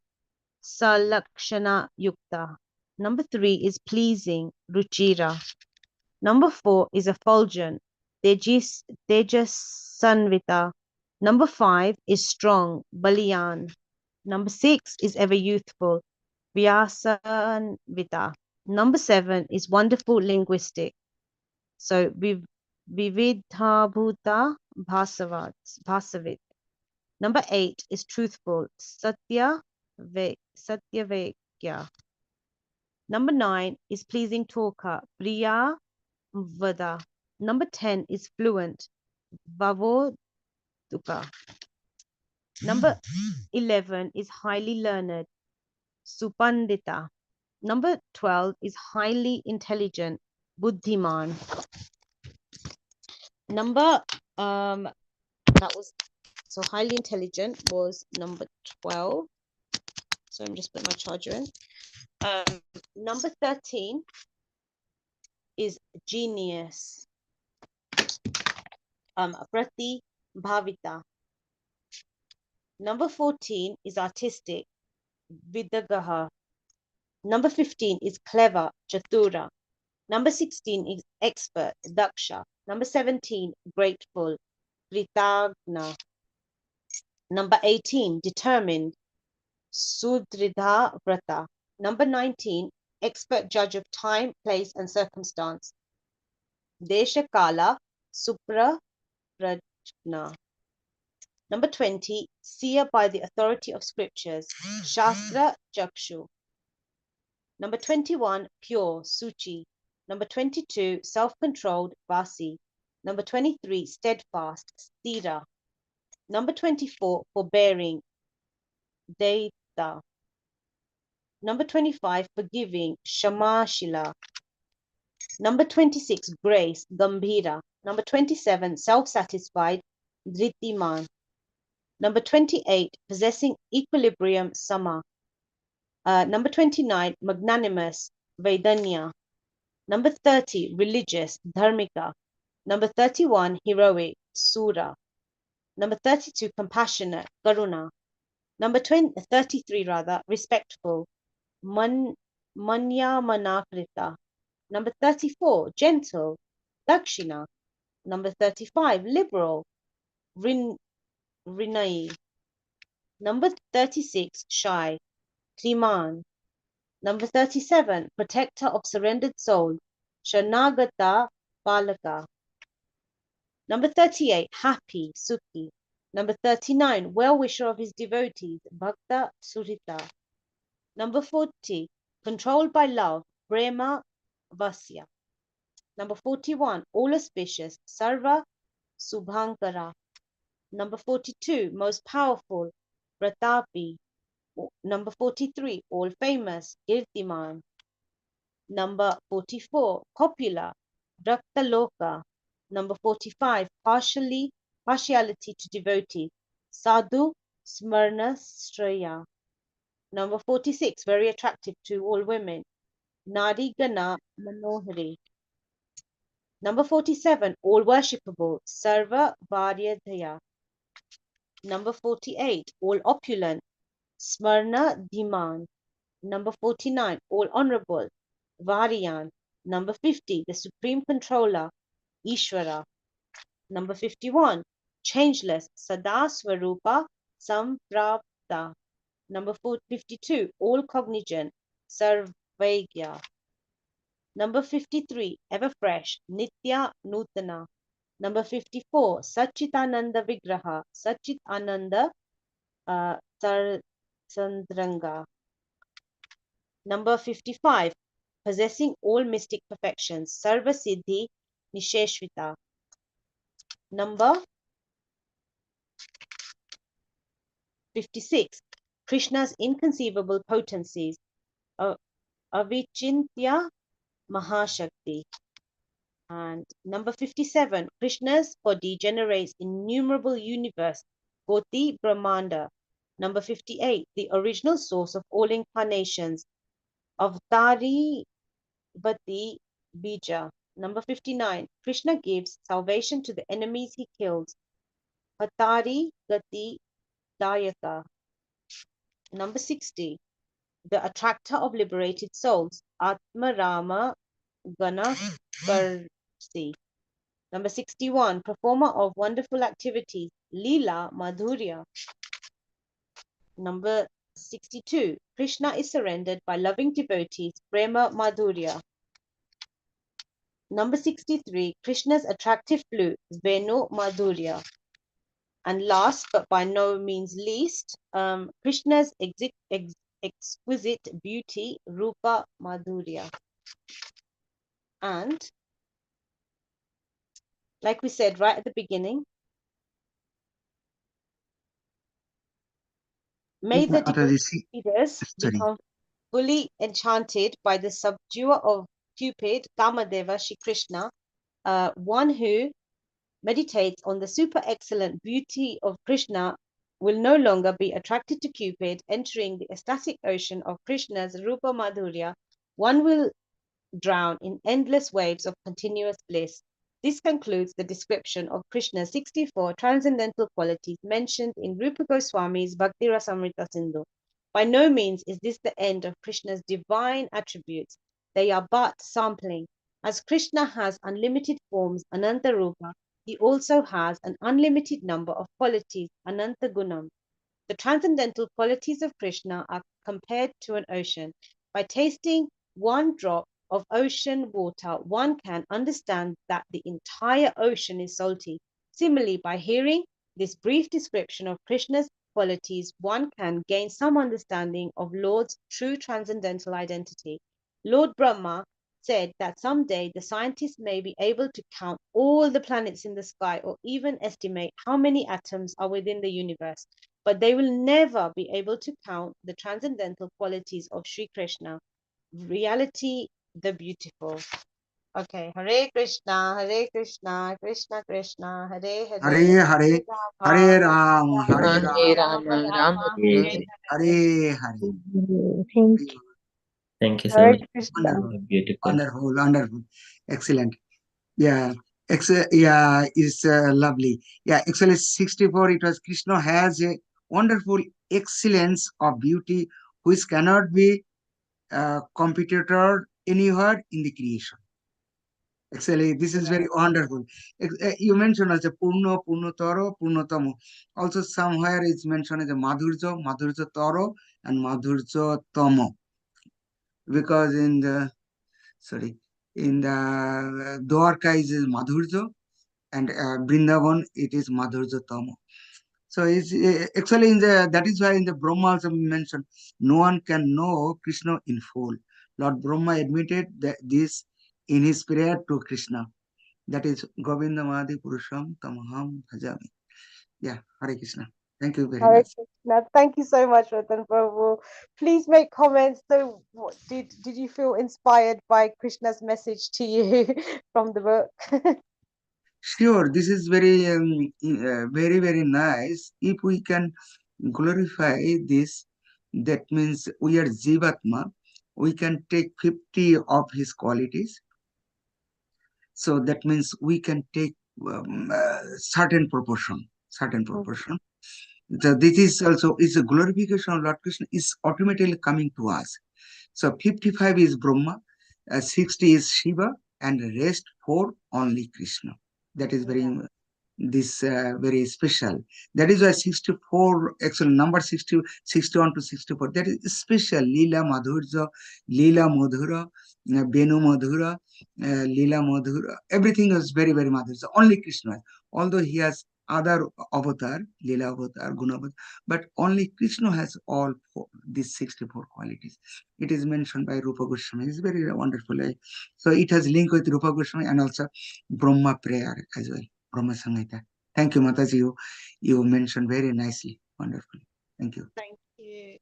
Salakshana Yukta. Number three is pleasing, Ruchira. Number four is effulgent, Tejasanvita. Number five is strong, Baliyan. Number six is ever youthful, Vyasanvita. Number seven is wonderful linguistic. So Vividhabhuta Bhasavit. Number eight is truthful, Satyavekya. Number nine is pleasing talker, Priya Vada. Number 10 is fluent, Vavoduka. Number 11 is highly learned, Supandita. Number 12 is highly intelligent, Buddhiman. Number so highly intelligent was number 12. So I'm just putting my charger in. Number 13 is genius, Prati Bhavita. Number 14 is artistic, Vidagaha. Number 15 is clever, Chatura. Number 16 is expert, Daksha. Number 17, grateful, Kritagna. Number 18, determined, Sudridha Vrata. Number 19, expert judge of time, place, and circumstance, Desha Kala Supra Prajna. Number 20, seer by the authority of scriptures, Shastra Chakshu. Number 21, pure, Suchi. Number 22, self-controlled, Vasi. Number 23, steadfast, Stira. Number 24, forbearing, Deita. Number 25, forgiving, Shamashila. Number 26, grace, Gambhira. Number 27, self-satisfied, Dhritiman. Number 28, possessing equilibrium, Sama. Number 29, magnanimous, Vedanya. Number 30, religious, Dharmika. Number 31, heroic, Sura. Number 32, compassionate, Karuna. Number 33, respectful, Manya Manakrita. Number 34, gentle, Dakshina. Number 35, liberal, Rinai. Number 36, shy, Kriman. Number 37, protector of surrendered souls, Shanagata Palaka. Number 38, happy, Sukhi. Number 39, well-wisher of his devotees, Bhakta Surita. Number 40, controlled by love, Prema Vasya. Number 41, all auspicious, Sarva Subhankara. Number 42, most powerful, Pratapi. Number 43, all famous, Kirtiman. Number 44, popular, Raktaloka. Number 45, partiality to devotees, Sadhu Smrna Straya. Number 46, very attractive to all women, Nadi Gana Manohari. Number 47, all worshipable, Sarva Varyadhaya. Number 48, all opulent, Smrna Dhiman. Number 49, all honorable, Varian. Number 50, the supreme controller, Ishvara. Number 51, changeless, Sada Swarupa Samprapta. Number 52, all cognizant, Sarvagya. Number 53, ever fresh, Nitya Nutana. Number 54, Satchitananda Vigraha, Satchitananda Sandranga. Number 55, possessing all mystic perfections, Sarva Siddhi Nisheshvita. Number 56, Krishna's inconceivable potencies, Avichintya Mahashakti. And number 57, Krishna's body generates innumerable universe, Koti Brahmanda. Number 58, the original source of all incarnations, Avatari Bati Bija. Number 59, Krishna gives salvation to the enemies he kills, Hatari Gati Dayaka. Number 60, the attractor of liberated souls, Atma Rama Gana Karsi. Number 61, performer of wonderful activities, Leela Madhurya. Number 62, Krishna is surrendered by loving devotees, Prema Madhurya. Number 63, Krishna's attractive flute, Venu Madhurya. And last but by no means least, Krishna's exquisite beauty, Rupa Madhurya. And like we said right at the beginning, may the Radhasi, readers sorry. become fully enchanted by the subduer of Cupid, Kamadeva, Shri Krishna, one who meditates on the super excellent beauty of Krishna will no longer be attracted to Cupid, entering the ecstatic ocean of Krishna's Rupa Madhurya. One will drown in endless waves of continuous bliss. This concludes the description of Krishna's 64 transcendental qualities mentioned in Rupa Goswami's Bhakti Rasamrita Sindhu. By no means is this the end of Krishna's divine attributes. They are but sampling. As Krishna has unlimited forms, Ananta Rupa, he also has an unlimited number of qualities, Ananta Gunam. The transcendental qualities of Krishna are compared to an ocean. By tasting one drop of ocean water, one can understand that the entire ocean is salty. Similarly, by hearing this brief description of Krishna's qualities, one can gain some understanding of Lord's true transcendental identity. Lord Brahma said that someday the scientists may be able to count all the planets in the sky or even estimate how many atoms are within the universe, but they will never be able to count the transcendental qualities of Sri Krishna, reality, the beautiful. Okay, Hare Krishna, Krishna Krishna, Hare Hare, Hare Hare, Hare Ram, Hare Hare Ram, Rama, Rama Hare Hare. Hare Hare. Thank you. Thank you so Hare much. Krishna. Wonderful, Beautiful. wonderful, wonderful, excellent. Yeah, it's lovely. Yeah, actually 64, it was Krishna has a wonderful excellence of beauty which cannot be computed anywhere in the creation. Actually, this is very wonderful. You mentioned as a Purno, Purnotaro, Purnotamo. Also, somewhere it's mentioned as a Madhurjo, Madhurjo Taro, and Madhurjo Tomo. Because in the, sorry, in the Dwarka is Madhurjo, and Brindavan it is Madhurjo Tomo. So it's actually in the, that is why in the Brahma also mentioned, no one can know Krishna in full. Lord Brahma admitted that this in his prayer to Krishna. That is Govindamadi Purusham Tamaham Bhajami. Yeah, Hare Krishna. Thank you very Hare much. Krishna. Thank you so much, Ratan Prabhu. Please make comments. So, what, did you feel inspired by Krishna's message to you from the book? Sure, this is very, very, very nice. If we can glorify this, that means we are Jivatma. We can take 50 of his qualities. So that means we can take certain proportion, certain proportion. So this is also is a glorification of Lord Krishna is automatically coming to us. So 55 is Brahma, 60 is Shiva, and the rest 4 only Krishna. That is very this very special. That is why 64, actually number 60, 61 to 64, that is special. Leela Madhurja, Leela Madhura, Benu Madhura, Leela Madhura, everything is very, very Madhurja. Only Krishna, although he has other avatar, Leela avatar, Guna avatar, but only Krishna has all these 64 qualities. It is mentioned by Rupa Goswami. It's very wonderful. So it has link with Rupa Goswami and also Brahma prayer as well. Brahma Samhita. Thank you, Mataji. You mentioned very nicely. Wonderful. Thank you. Thank you.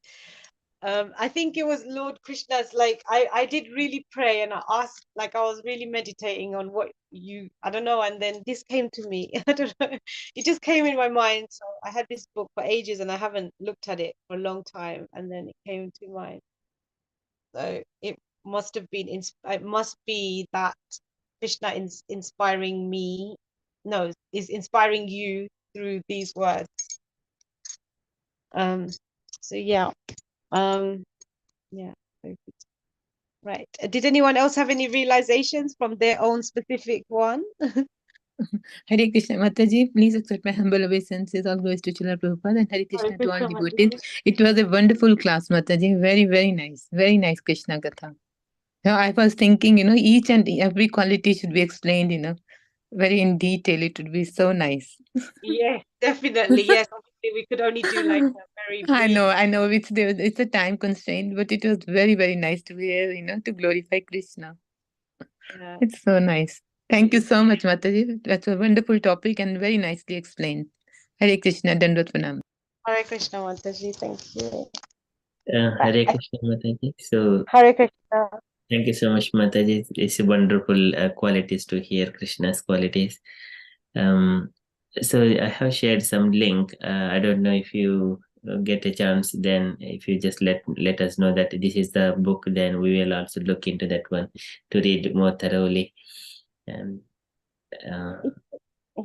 I think it was Lord Krishna's, like, I did really pray and I asked, like, I was really meditating on what I don't know, and then this came to me. I don't know, it just came in my mind. So I had this book for ages and I haven't looked at it for a long time, and then it came to mind. So it must have been, it must be that Krishna is inspiring me, no, is inspiring you through these words. So yeah. Yeah. Right. Did anyone else have any realizations from their own specific one? Hare Krishna, Mataji, please accept my humble obeisances. All glories to Chila Prabhupada and Hare Krishna to all devotees. It was a wonderful class, Mataji. Very, very nice. Very nice Krishna Katha. Now, I was thinking, each and every quality should be explained, very in detail. It would be so nice. Yes, definitely. Yes, obviously we could only do like a very brief. I know. It's a time constraint, but it was very, very nice to be here, to glorify Krishna. Yeah. It's so nice. Thank you so much, Mataji. That's a wonderful topic and very nicely explained. Hare Krishna, Dandot Pranam. Hare Krishna, Mataji. Thank you. Hare Krishna, Mataji. So Hare Krishna. thank you so much, Mataji. It's a wonderful qualities to hear Krishna's qualities. So I have shared some link. I don't know if you get a chance, then if you just let us know that this is the book, then we will also look into that one to read more thoroughly. And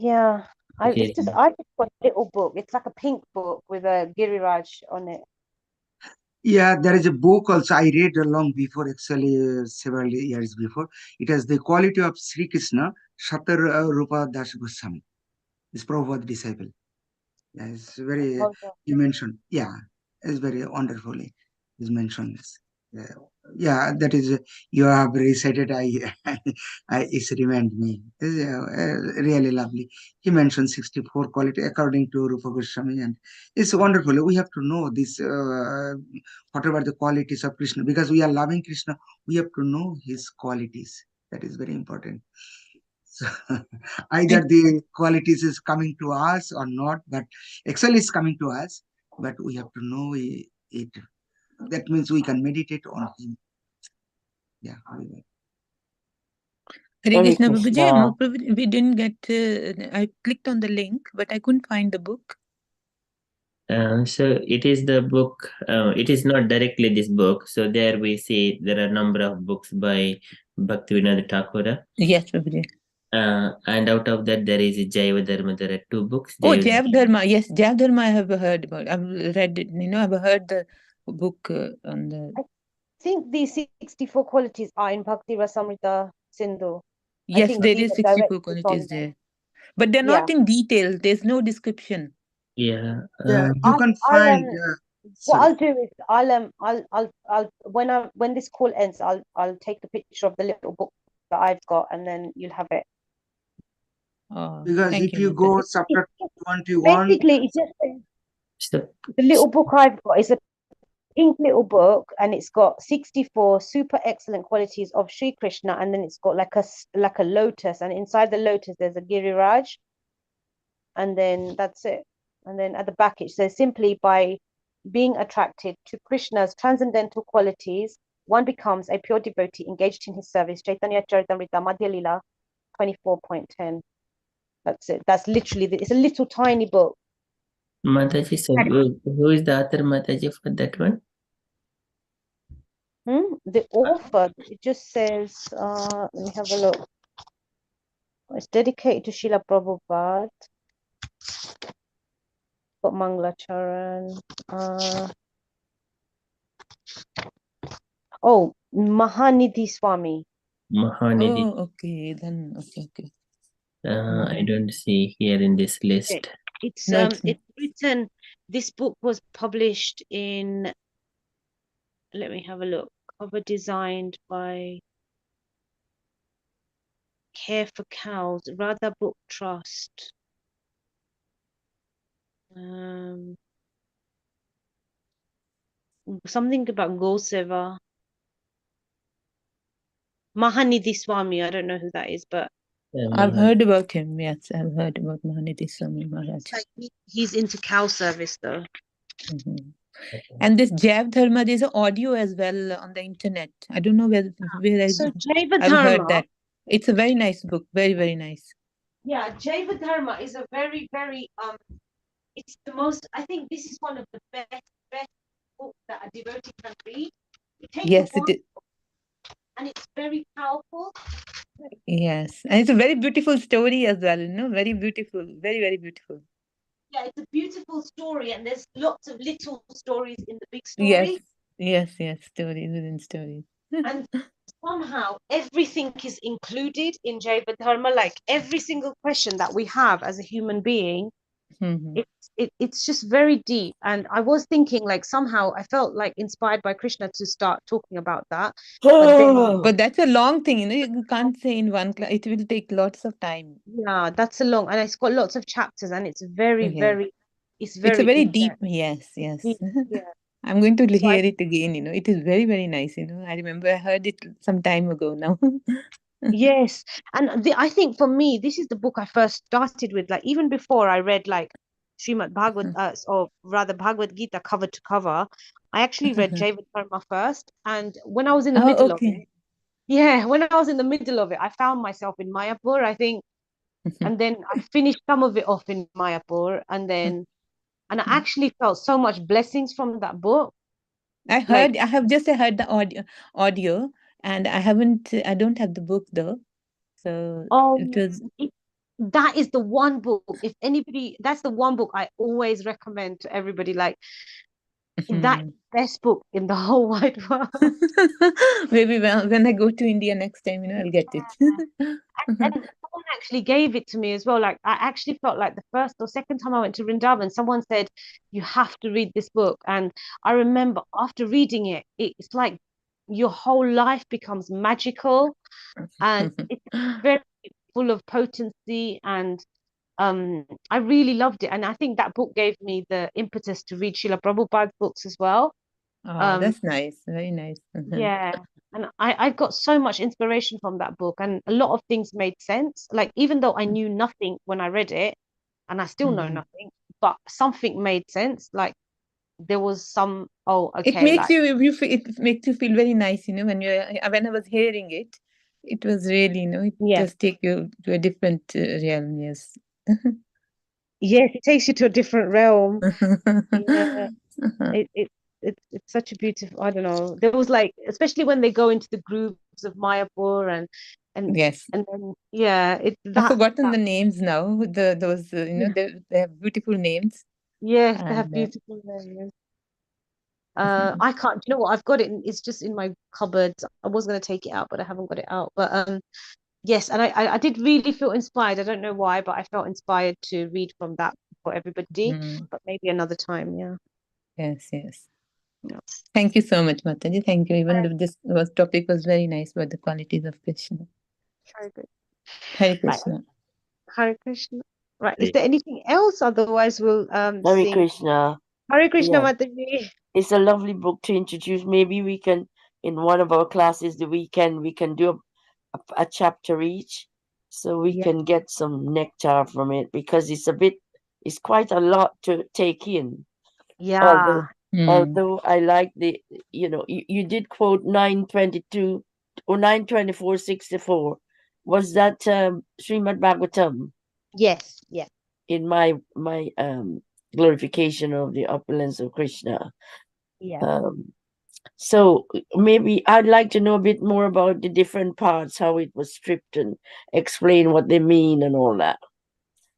Yeah. I okay. just got a little book. It's like a pink book with a Giriraj on it. Yeah, there is a book also I read long before, actually several years before. It has the quality of Sri Krishna, Shatar Rupa Das Goswami. is Prabhupada's disciple. Yeah, it's very, Oh, you mentioned, yeah, it's very wonderfully is mentioned this. Yeah, that is, you have recited, it's remind me. It's really lovely. He mentioned 64 quality according to Rupa Goswami, and it's wonderful. We have to know this, whatever the qualities of Krishna, because we are loving Krishna, we have to know his qualities. That is very important. So either the qualities is coming to us or not, but Excel is coming to us, but we have to know it. That means we can meditate on him. Yeah. Hare Very Krishna, Babaji, Krishna. most probably we didn't get. I clicked on the link, but I couldn't find the book. So it is the book. It is not directly this book. So there we see there are a number of books by Bhaktivinoda Thakur. Yes, Babaji. And out of that there is Jaiva Dharma. There are 2 books. Oh, Jaiva Dharma. Yes, Jaiva Dharma I have heard about. I've read it. I've heard the book on the. I think these 64 qualities are in Bhakti Rasamrita Sindhu. Yes, think there these is are 64 directly qualities from there, but they're not in detail. There's no description. Yeah. You can find. What Sorry. I'll do is I'll when this call ends, I'll take a picture of the little book that I've got, and then you'll have it. Oh, Because thank if you go It's- chapter 21, Basically, it's just So the little book I've got is a pink little book, and it's got 64 super excellent qualities of Sri Krishna, and then it's got like a lotus, and inside the lotus there's a giriraj, and then that's it. And then at the back it says, simply by being attracted to Krishna's transcendental qualities, one becomes a pure devotee engaged in his service. Chaitanya Charitamrita Madhya Lila 24.10. That's it. That's literally it's a little tiny book. Mataji, so who is the author, Mataji, for that one? The author, it just says, let me have a look. It's dedicated to Srila Prabhupada. Got Mangalacharan. Mahanidhi Swami. Mahanidhi. Oh, okay. Then okay. I don't see here in this list. It's No, it's it's written. This book was published in. Let me have a look. Cover designed by Care for Cows, Radha Book Trust. Something about Goseva. Mahanidhi Swami. I don't know who that is, but I've heard about him. Yes, I've heard about Mahanidhi Swami Maharaj. He's into cow service though. And this Jaiva Dharma, there's an audio as well on the internet. I don't know where So Jaiva I've heard Dharma. that. It's a very nice book. Very, very nice. Yeah, Jaiva Dharma is a very, very it's the most, I think this is one of the best books that a devotee can read. Yes, it is. And it's very powerful. Yes, and it's a very beautiful story as well. Very beautiful, very, very beautiful. Yeah, it's a beautiful story, and there's lots of little stories in the big story. Yes, stories within stories. And somehow everything is included in Jaiva Dharma, like every single question that we have as a human being. It's just very deep, and I was thinking like somehow I felt like inspired by Krishna to start talking about that. But that's a long thing, you can't say in one class. It will take lots of time. Yeah, that's a long, and it's got lots of chapters, and it's very, very, it's a very deep. Yes. Yeah. I'm going to hear it again. It is very, very nice. I remember I heard it some time ago now. Yes, and I think for me, this is the book I first started with. Like even before I read like Srimad Bhagavad, or rather Bhagavad Gita cover to cover, I actually read Jaiva Dharma first. And when I was in the middle of it, when I was in the middle of it, I found myself in Mayapur, I think, and then I finished some of it off in Mayapur, and I actually felt so much blessings from that book. I have just heard the audio, and I don't have the book though. So it was. That is the one book. If anybody, that's the one book I always recommend to everybody. Like that best book in the whole wide world. Maybe when I go to India next time, I'll get it. And someone actually gave it to me as well. Like I actually felt like the first or second time I went to Vrindavan, someone said, you have to read this book. And I remember after reading it, it's like your whole life becomes magical, and it's very full of potency, and I really loved it. And I think that book gave me the impetus to read Srila Prabhupada's books as well. Oh, that's nice. Very nice. Yeah. And I got so much inspiration from that book, and a lot of things made sense. Like even though I knew nothing when I read it, and I still know nothing, but something made sense. Like there was some, oh, It okay, makes like it makes you feel very nice, when when I was hearing it, it was really, it yeah. just take you to a different realm. Yes. Yes, it takes you to a different realm. Yeah. It's such a beautiful, I don't know. There was like, especially when they go into the grooves of Mayapur, and Yes. and then yeah, I've forgotten the names now. Those Yeah. they have beautiful names. Yes, they have And beautiful names. I can't, you know what? I've got it. It's just in my cupboard. I was going to take it out, but I haven't got it out. But yes, and I did really feel inspired. I don't know why, but I felt inspired to read from that for everybody. But maybe another time, yeah. Yes, yes. Yeah. Thank you so much, Mataji. Thank you. Even though this topic was very nice about the qualities of Krishna. Very good. Hare Right. Krishna. Hare Krishna. Right. Is there anything else? Otherwise, we'll Hare sing. Krishna. Hare Krishna, Yeah. Mataji. It's a lovely book to introduce. Maybe we can, in one of our classes the weekend, we can do a chapter each, so we can get some nectar from it, because it's quite a lot to take in. Yeah. Although I like you did quote 922 or 924:64. Was that Srimad Bhagavatam? Yes. Yeah. In my glorification of the opulence of Krishna. Yeah. So maybe I'd like to know a bit more about the different parts, how it was stripped, and explain what they mean and all that.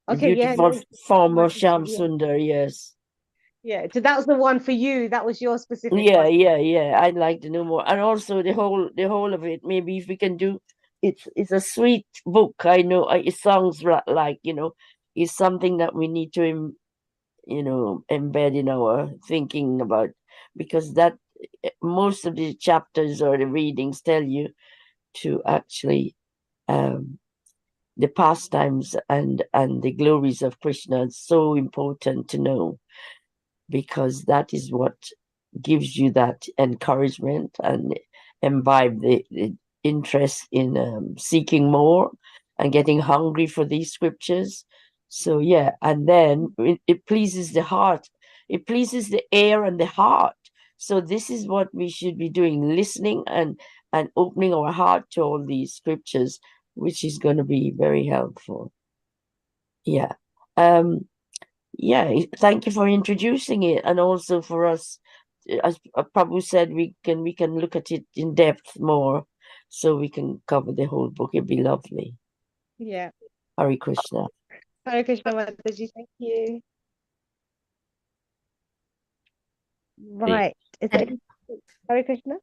The Okay. Yeah. beautiful No, form of Mataji, Sham yeah. Sundar, yes. Yeah. So that was the one for you. That was your specific Yeah, one. yeah. I'd like to know more. And also the whole of it. Maybe if we can do it's a sweet book. I know it sounds like, it's something that we need to embed in our thinking about, because that most of the chapters or the readings tell you to actually the pastimes and the glories of Krishna is so important to know, because that is what gives you that encouragement and imbibe the interest in seeking more and getting hungry for these scriptures. So yeah, and then it pleases the heart. It pleases the ear and the heart. So this is what we should be doing, listening and opening our heart to all these scriptures, which is going to be very helpful. Yeah. Yeah, thank you for introducing it, and also for us, as Prabhu said, we can look at it in depth more, so we can cover the whole book. It'd be lovely. Yeah. Hare Krishna. Hare Krishna, Mataji. Thank you. Right. Is there Hare Krishna?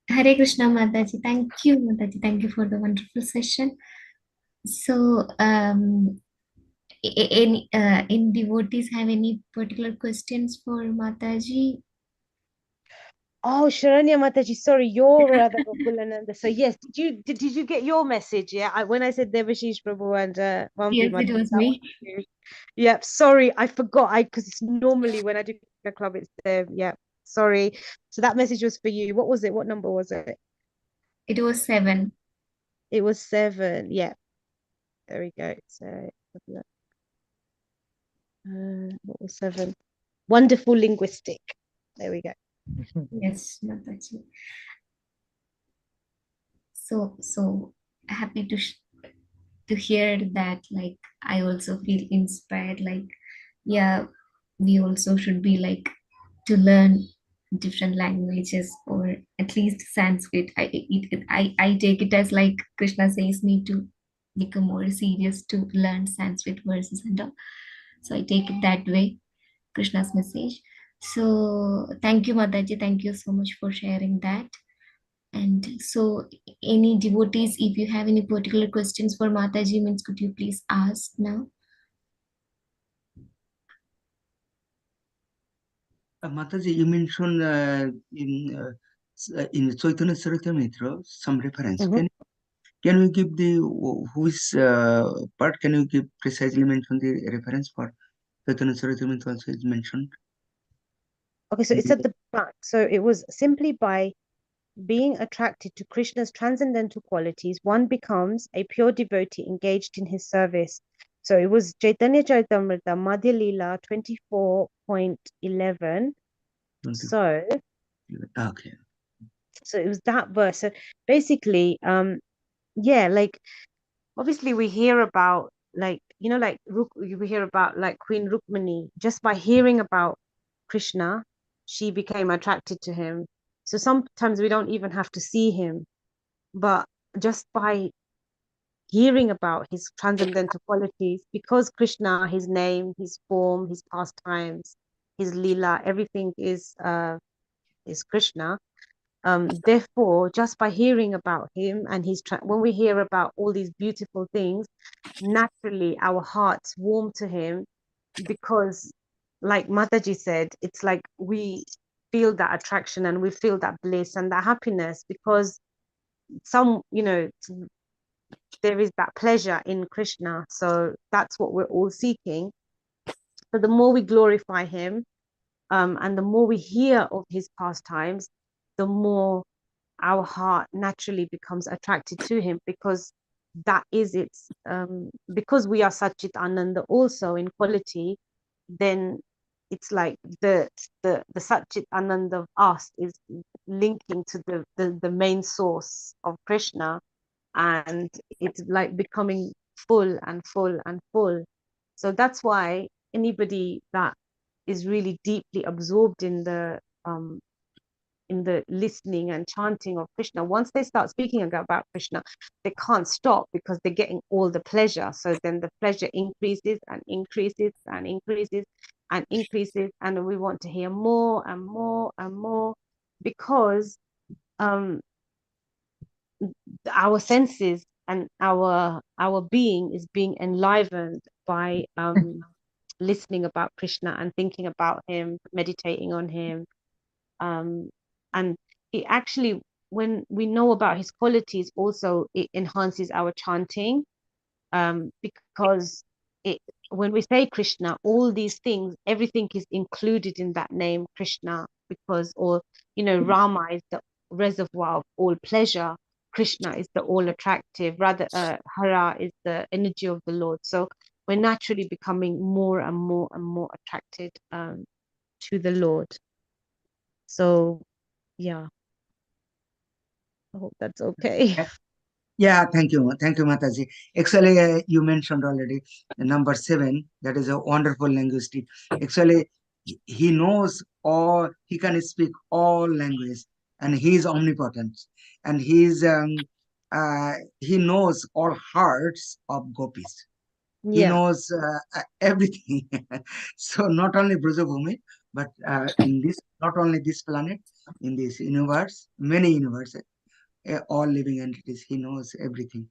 Hare Krishna, Mataji. Thank you, Mataji. Thank you for the wonderful session. So, any devotees have any particular questions for Mataji? Oh, Sharanya Mataji, sorry, you're Radha Gokulananda. So yes, did you get your message? Yeah, when I said Devashish Prabhu and Vampi Yes, Mataji, it was that me. you. Yeah, sorry, I forgot. Because it's normally when I do the club, it's there. Yeah, sorry. So that message was for you. What was it? What number was it? It was 7. It was 7. Yeah, there we go. So what was 7? Wonderful linguistic. There we go. Yes, Mataji. So happy to hear that. Like, I also feel inspired. Like, yeah, we also should be like to learn different languages, or at least Sanskrit. I take it as like Krishna says me to become more serious to learn Sanskrit verses and all. So I take it that way, Krishna's message. So thank you, Mataji. Thank you so much for sharing that. And so any devotees, if you have any particular questions for Mataji, means could you please ask now? Mataji, you mentioned in Chaitanya Charitamrita some reference. Mhm. Can you give the whose part? Can you give precisely mention the reference for Chaitanya Charitamrita also is mentioned? Okay, so it's at the back. So it was simply by being attracted to Krishna's transcendental qualities, one becomes a pure devotee engaged in his service. So it was Chaitanya Charitamrita, Madhya Leela 24.11. So Okay. so it was that verse. So basically, yeah, like obviously we hear about like like we hear about like Queen Rukmini. Just by hearing about Krishna, she became attracted to him. So sometimes we don't even have to see him, but just by hearing about his transcendental qualities, because Krishna, his name, his form, his pastimes, his lila, everything is Krishna. Therefore, just by hearing about him and when we hear about all these beautiful things, naturally our hearts warm to him, because like Mataji said, it's like we feel that attraction and we feel that bliss and that happiness, because some there is that pleasure in Krishna. So that's what we're all seeking. So the more we glorify him, and the more we hear of his pastimes, the more our heart naturally becomes attracted to him, because that is its because we are Satchit Ananda also in quality, then it's like the Satchit Ananda of us is linking to the main source of Krishna, and it's like becoming full and full and full. So that's why anybody that is really deeply absorbed in the listening and chanting of Krishna, once they start speaking about Krishna, they can't stop because they're getting all the pleasure. So then the pleasure increases and increases and increases and increases, and we want to hear more and more and more, because um our senses and our being is being enlivened by listening about Krishna and thinking about him, meditating on him, and it actually, when we know about his qualities, also it enhances our chanting, because it when we say Krishna, all these things, everything is included in that name Krishna, because, or Rama is the reservoir of all pleasure, Krishna is the all attractive, rather Hara is the energy of the Lord. So we're naturally becoming more and more and more attracted to the Lord. So yeah, I hope that's okay. Yeah, thank you, Mataji. Actually, you mentioned already number 7. That is a wonderful linguistic. Actually, he knows all. He can speak all language, and he is omnipotent, and he knows all hearts of gopis. He Yeah. knows everything. So not only Brajabhumi, but in this, not only this planet, in this universe, many universes, all living entities, he knows everything.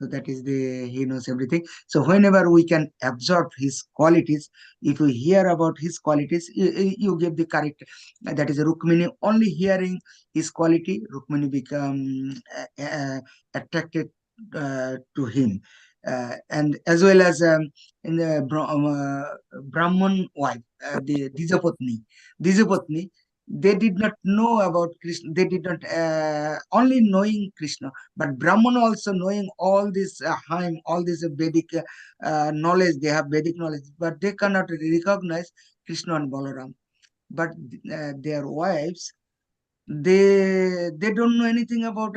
So that is he knows everything. So whenever we can absorb his qualities, if we hear about his qualities, you give the correct, that is Rukmini. Only hearing his quality, Rukmini become attracted to him. And as well as in the Brahman wife, the Dijapatni, they did not know about Krishna. They did not only knowing Krishna, but Brahman also knowing all this hymn, all this Vedic knowledge. They have Vedic knowledge, but they cannot recognize Krishna and Balaram. But their wives, they don't know anything about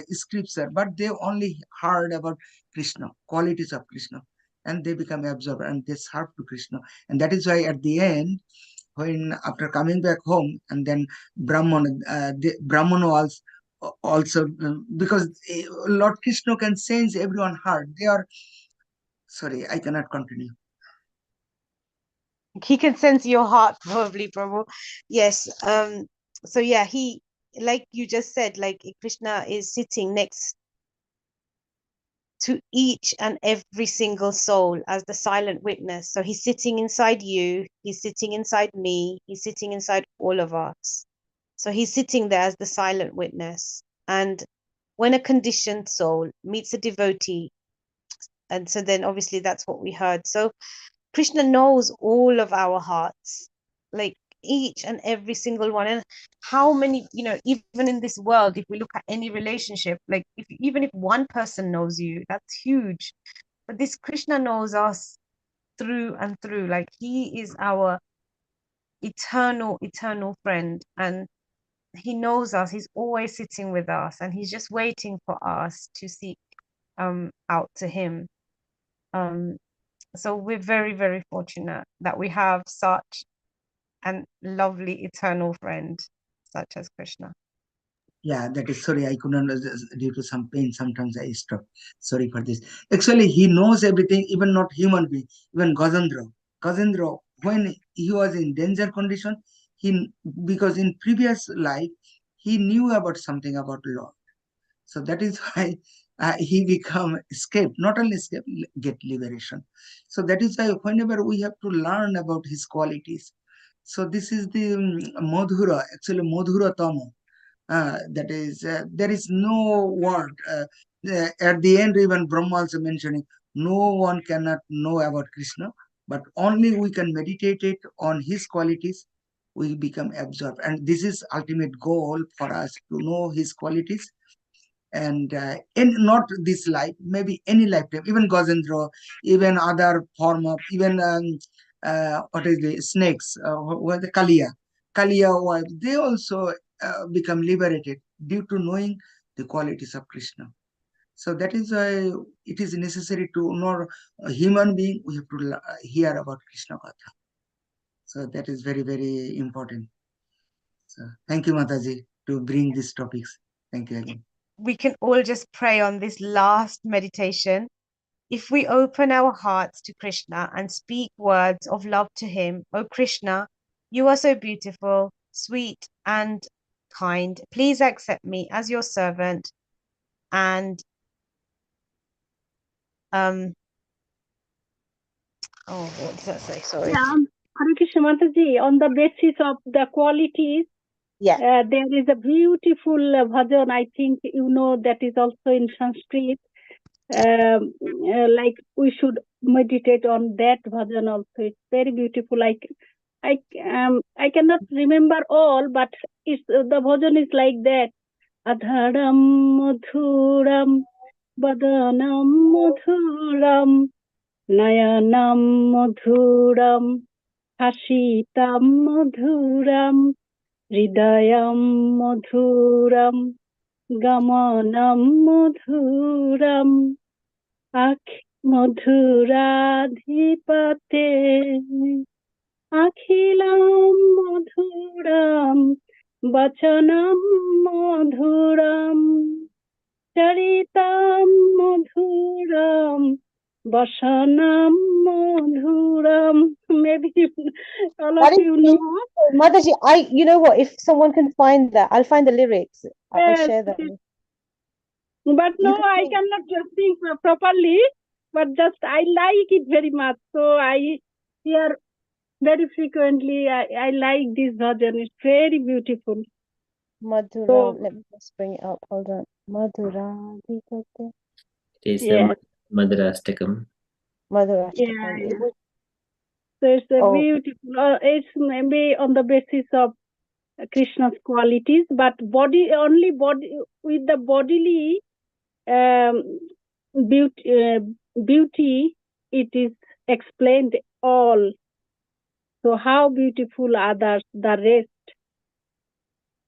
scripture, but they only heard about Krishna, qualities of Krishna, and they become absorbed and they serve to Krishna. And that is why at the end, when after coming back home, and then Brahman was also because Lord Krishna can sense everyone heart. They are sorry, I cannot continue. He can sense your heart, probably, Prabhu. Yes. So yeah, he like you just said, like Krishna is sitting next to each and every single soul as the silent witness. So he's sitting inside you, he's sitting inside me, he's sitting inside all of us. So he's sitting there as the silent witness. And when a conditioned soul meets a devotee, and so then obviously that's what we heard. So Krishna knows all of our hearts, like each and every single one. And how many, even in this world, if we look at any relationship, like even if one person knows you, that's huge. But this Krishna knows us through and through. Like he is our eternal friend. And he knows us. He's always sitting with us, and he's just waiting for us to seek out to him. So we're very, very fortunate that we have such an lovely eternal friend such as Krishna. Yeah, that is, sorry, I couldn't, due to some pain, sometimes I stop. Sorry for this. Actually, he knows everything, even not human being, even Gajendra, when he was in danger condition, because in previous life, he knew about something about Lord. So that is why he become escape, not only escape, get liberation. So that is why whenever we have to learn about his qualities. So this is the Madhura, actually Madhura Tamo. That is, there is no word. At the end, even Brahma also mentioning, no one cannot know about Krishna, but only we can meditate it on his qualities, we become absorbed. And this is ultimate goal for us to know his qualities. And in not this life, maybe any lifetime, even Gajendra, even other form of, even what is the snakes, what the Kaliya wife, they also become liberated due to knowing the qualities of Krishna. So that is why it is necessary to know a human being, we have to hear about Krishna Katha. So that is very, very important. So thank you, Mataji, to bring these topics. Thank you again. We can all just pray on this last meditation. If we open our hearts to Krishna and speak words of love to him, O Krishna, you are so beautiful, sweet, and kind. Please accept me as your servant. And what did I say? Sorry. Yeah, Hare Krishna Mataji, on the basis of the qualities, Yeah. there is a beautiful bhajan. I think you know that is also in Sanskrit. Like we should meditate on that bhajan also. It's very beautiful. Like I cannot remember all, but it's the bhajan is like that. Adharam madhuram badanam madhuram nayanam madhuram hasitam madhuram hridayam madhuram gamanam madhuram akh madhuradhipate akhilam madhuram vachanam madhuram charitam madhuram vasanam madhuram. Maybe all of you know. Mataji, you know what? If someone can find that, I'll find the lyrics. I'll Yes, share them. but You no, can I sing. cannot just sing properly. But just I like it very much, so I hear very frequently. I like this bhajan. It's very beautiful. Madhura, So let me just bring it up. Hold on. Madhura, It is yeah, Madhurastakam. Madhura. yeah, yeah. So it's a beautiful. It's maybe on the basis of Krishna's qualities, but body with the bodily beauty, it is explained all. So how beautiful are the rest?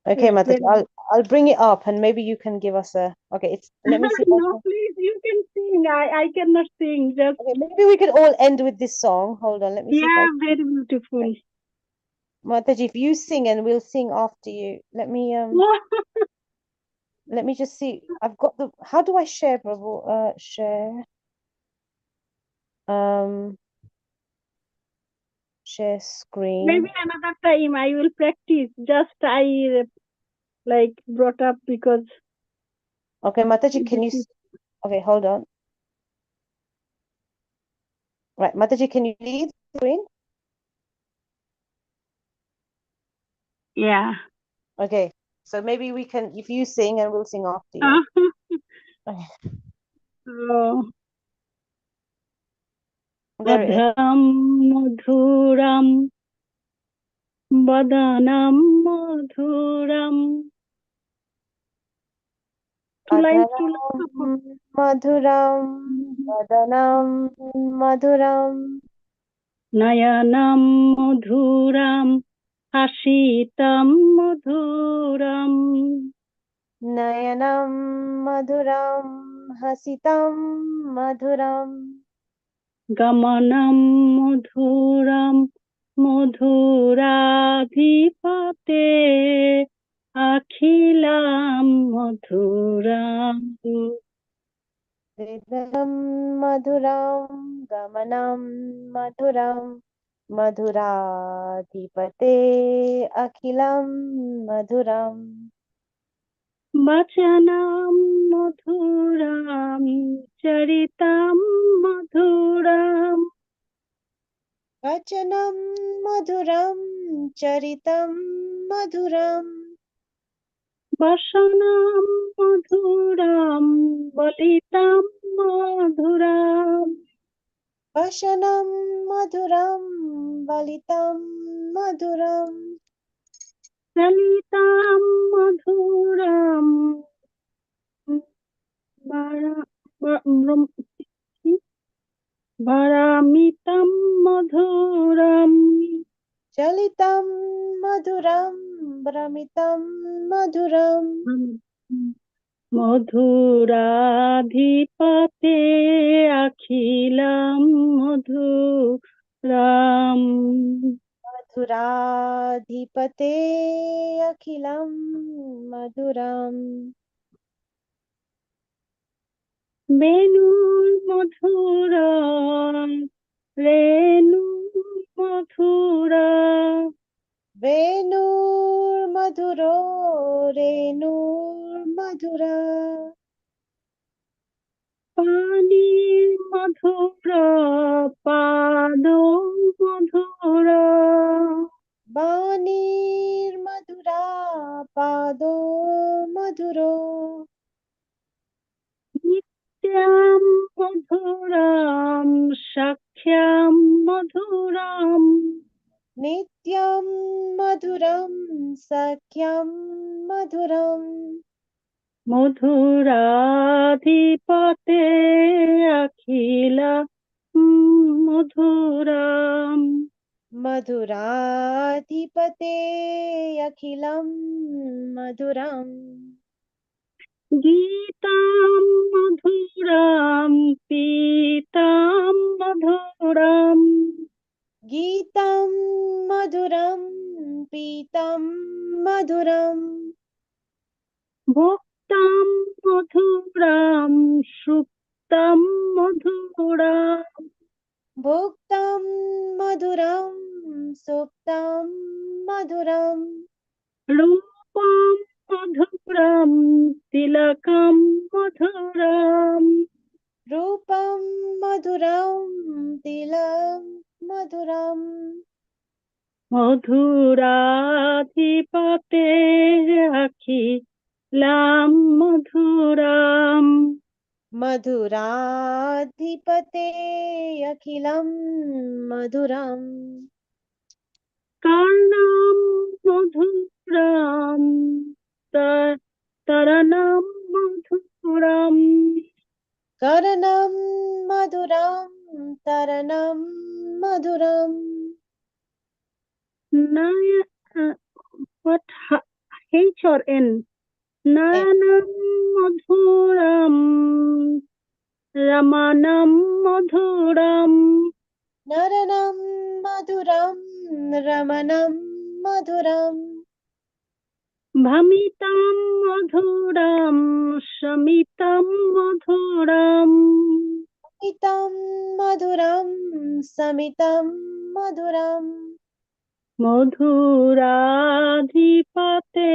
Okay, It's Mataji, very- I'll bring it up and maybe you can give us a. Okay, let me see. No, please, you can sing. I cannot sing. Just Okay, maybe we could all end with this song. Hold on, let me see if yeah, very beautiful. Mataji, if you sing and we'll sing after you. Let me just see. I've got the. How do I share, Prabhu? Share. Share screen. Maybe another time I will practice. Just I like brought up because Okay, Mataji, can you? Okay, hold on. Right, Mataji, can you lead the screen? yeah. Okay, so maybe we can, if you sing and we'll sing after you. Okay. So, There it is. Adham madhuram badanam madhuram. Two lines. Adharam madhuram vadanam madhuram Nayanam madhuram hashitam madhuram. nayanam madhuram hasitam madhuram Gamanam madhuram madhuradhipate akhilam madhuram. Vedanam madhuram gamanam madhuram madhuradhipate akhilam madhuram Bachanam madhuram charitam madhuram. Vachanam madhuram charitam madhuram Vasanam madhuram balitam madhuram. Vashanam madhuram valitam madhuram Lalitam madhuram varamitam madhuram. Chalitam madhuram bramitam madhuram Madhuradhipate akhilam madhuram. Madhuradhipate akhilam madhuram Venur madhura renu madhura. Venur madhuro renur madhura Pani madhura pado madhura. Banir madhura pado madhuro Nityam madhuram shakhyam madhuram. Nityam madhuram sakyam madhuram Madhuradhipate akhila madhuram. Madhuradhipate akhilam madhuram Geetam madhuram pitam madhuram. Geetam madhuram pitam madhuram Bhoktam madhuram suptam madhuram. Bhuktam madhuram suptam madhuram Rupam madhuram tilakam madhuram. Rupam madhuram tilam madhuram Madhuradhipate akhilam madhuram. Madhuradhipate akhilam madhuram Karnam madhuram taranam madhuram. Karanam madhuram taranam madhuram Naya, what H or N? Nanam madhuram ramanam madhuram. Naranam madhuram ramanam madhuram Bhamitam madhuram shamitam madhuram. Itam madhuram samitam madhuram Madhuradhipate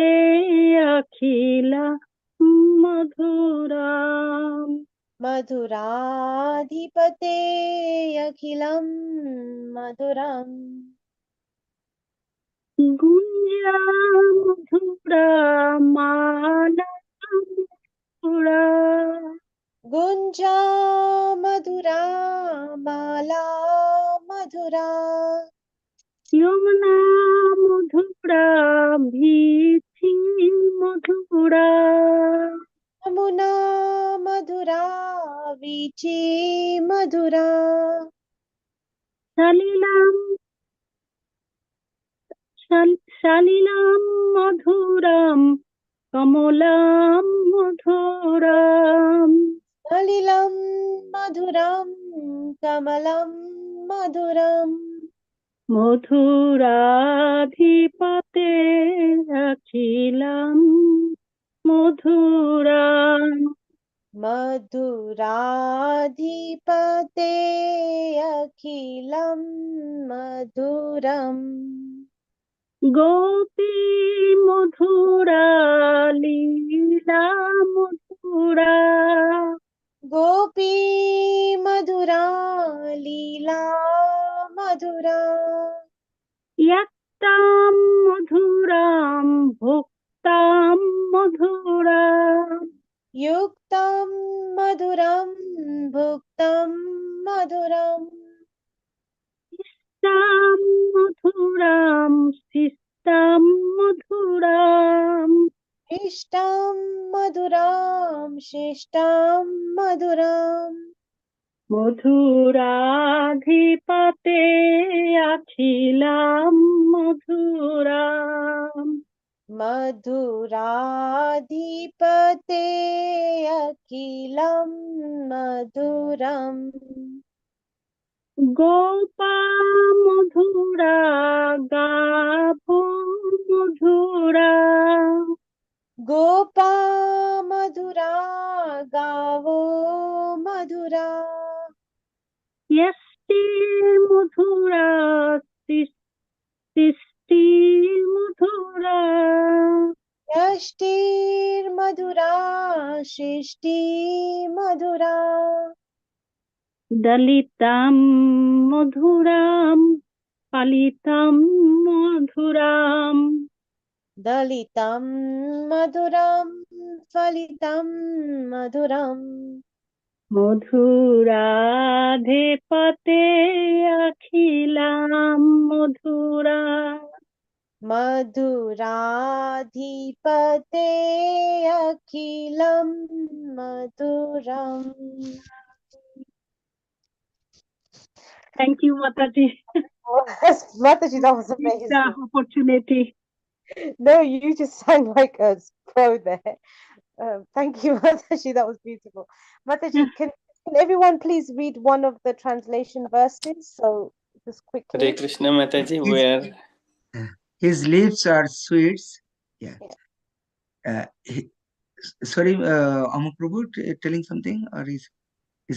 maduram. Gunja madhura mala madhura. Gunja madhura mala madhura. Yamuna madhura bhichi madhura. Yamuna madhura vichi madhura. Shalilam madhuram kamalam madhuram. Salilam madhuram kamalam madhuram. Madhuradhipate akhilam madhuram. Madhuradhipate akhilam madhuram. Gopi madhura lila madhura. Gopi madhura leela madhura. Yaktam madhuram bhuktam madhuram. Yuktam madhuram bhuktam madhuram. Tam madhuram sistam madhuram. Ishtam madhuram shishtam madhuram. Madhuradhipate akhilam madhuram. Madhuradhipate akhilam madhuram. Gopa madhura gabho madhura. Gopa madhura gavo madhura. Yasti madhura sisti madhura. Yashtir madhura shishti madhura. Dalitam madhuram palitam madhuram. Dalitam madhuram phalitam madhuram. Madhuradhipate akhilam madhura. Madhuradhipate akhilam madhuram. Thank you, Mataji. Mataji, that was The amazing. opportunity. No, you just sang like a pro there. Thank you, Mataji. That was beautiful. Mataji, can everyone please read one of the translation verses? So just quickly. Hare Krishna Mataji, where His lips are sweets. Yeah. Sorry, Amar Prabhu telling something, or is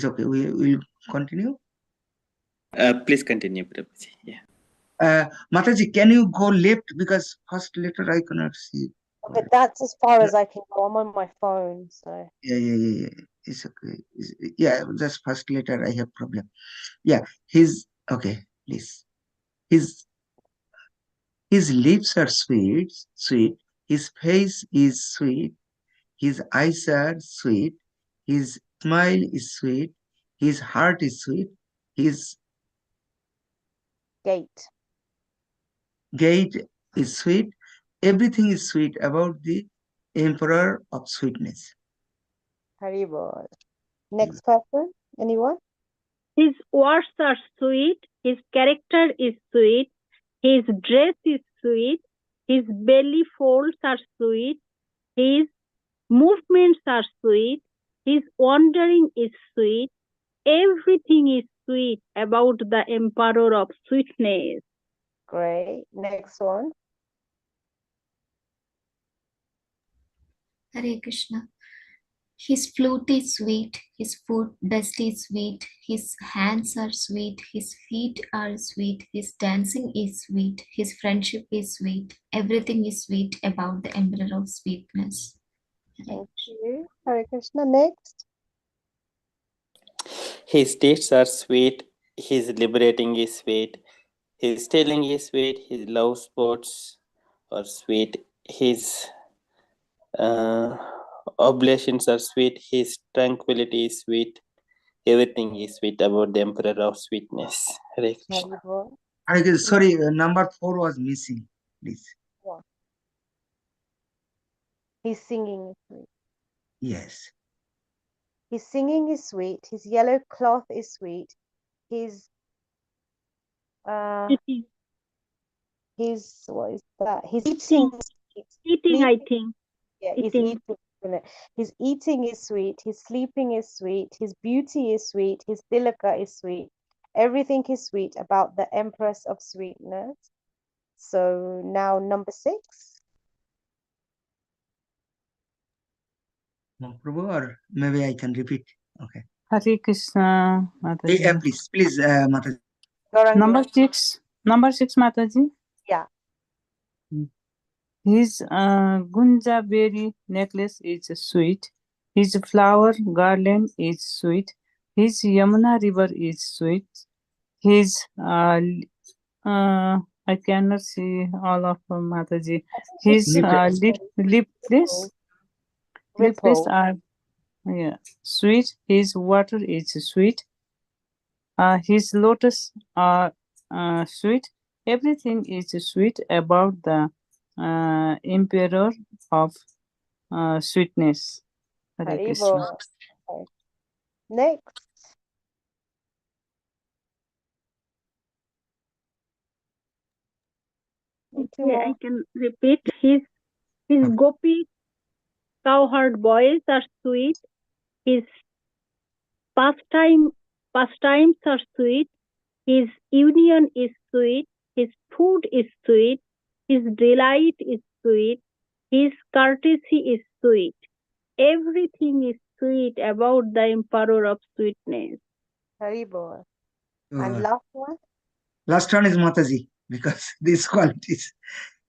okay? We will continue. please continue, Prabhuji. Yeah. Mataji, can you go left, because first letter I cannot see. Okay, that's as far as I can go. I'm on my phone, so. Yeah. It's okay. Yeah, just first letter I have problem. Yeah, okay, please. His lips are sweet. His face is sweet. His eyes are sweet. His smile is sweet. His heart is sweet. His Gate. gait is sweet. Everything is sweet about the Emperor of Sweetness. Haribol. Next person, anyone? His words are sweet. His character is sweet. His dress is sweet. His belly folds are sweet. His movements are sweet. His wandering is sweet. Everything is sweet about the Emperor of Sweetness. Great. Next one. Hare Krishna. His flute is sweet, his foot dust is sweet, his hands are sweet, his feet are sweet, his dancing is sweet, his friendship is sweet, everything is sweet about the Emperor of Sweetness. Thank you. Hare Krishna. Next. His deeds are sweet, his liberating is sweet, His telling is sweet, his love sports are sweet, his oblations are sweet, his tranquility is sweet, everything is sweet about the Emperor of Sweetness. Hare Krishna. Sorry, number 4 was missing, please. Yeah. His singing is sweet. Yes. His singing is sweet. His yellow cloth is sweet. His Eating, what is that? His eating is sweet. eating, I Sleeping, think. yeah, his Eating. eating, isn't it? His eating is sweet. His sleeping is sweet. His beauty is sweet. His tilaka is sweet. Everything is sweet about the Empress of Sweetness. So now number 6. Prabhu, or maybe I can repeat. Okay. Hare Krishna, Mataji. Please, Mataji. Number 6, Mataji. Yeah. His Gunja berry necklace is sweet. His flower garland is sweet. His Yamuna river is sweet. His I cannot see all of them, Mataji. His lipless are sweet. His water is sweet. His lotus are sweet. Everything is sweet about the emperor of sweetness. Hare Krishna. Okay. Next. Okay, I can repeat. His gopi cowherd boys are sweet. His pastimes are sweet. His union is sweet. His food is sweet. His delight is sweet. His courtesy is sweet. Everything is sweet about the Emperor of Sweetness. Haribol. And last one? Last one is Mataji, because these qualities,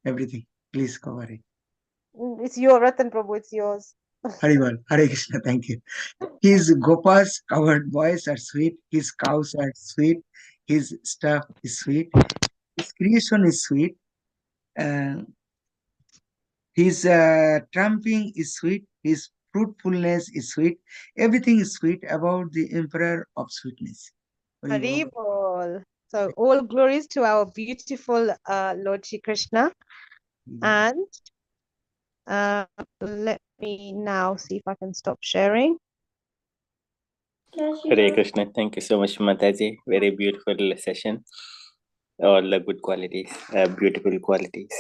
everything. Please cover it. It's your Ratan Prabhu, it's yours. Haribol, Hare Krishna, thank you. His gopas, covered boys are sweet. His cows are sweet. His stuff is sweet. His creation is sweet. His tramping is sweet. His fruitfulness is sweet. Everything is sweet about the Emperor of Sweetness. Haribol. So all glories to our beautiful Lord Shri Krishna. And let me now see if I can stop sharing. Hare Krishna. Thank you so much, Mataji. Very beautiful session. All the good qualities, beautiful qualities.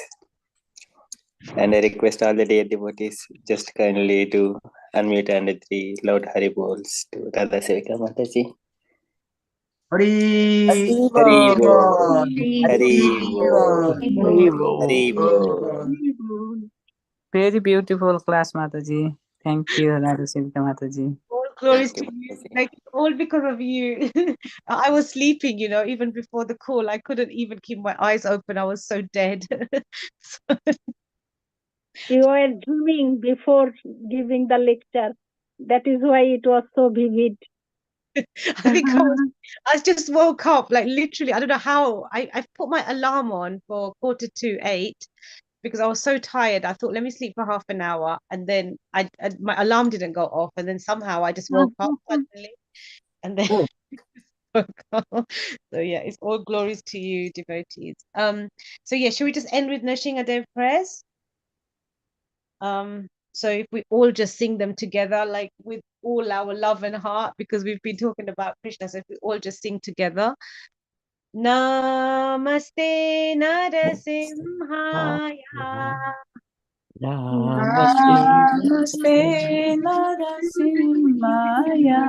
And I request all the dear devotees just kindly to unmute and 3 loud Hari Bols to RadhaSevika Mataji. Hari Hari Bol. Hari Bol. Hari Bol. Very beautiful class, Mataji. Thank you, RadhaSevika Mataji. All glories to you. Like all because of you. I was sleeping, even before the call. I couldn't even keep my eyes open. I was so dead. You were dreaming before giving the lecture. That is why it was so vivid. I think I just woke up, like literally, I don't know how. I put my alarm on for 7:45 because I was so tired. I thought, let me sleep for half an hour. And then my alarm didn't go off. And then somehow I just woke up suddenly. And then woke up. So yeah, it's all glories to you, devotees. So yeah, should we just end with Nrsimhadev prayers? So if we all just sing them together, like with all our love and heart, because we've been talking about Krishna, so if we all just sing together. Namaste Narasimhaya. Namaste Narasimhaya.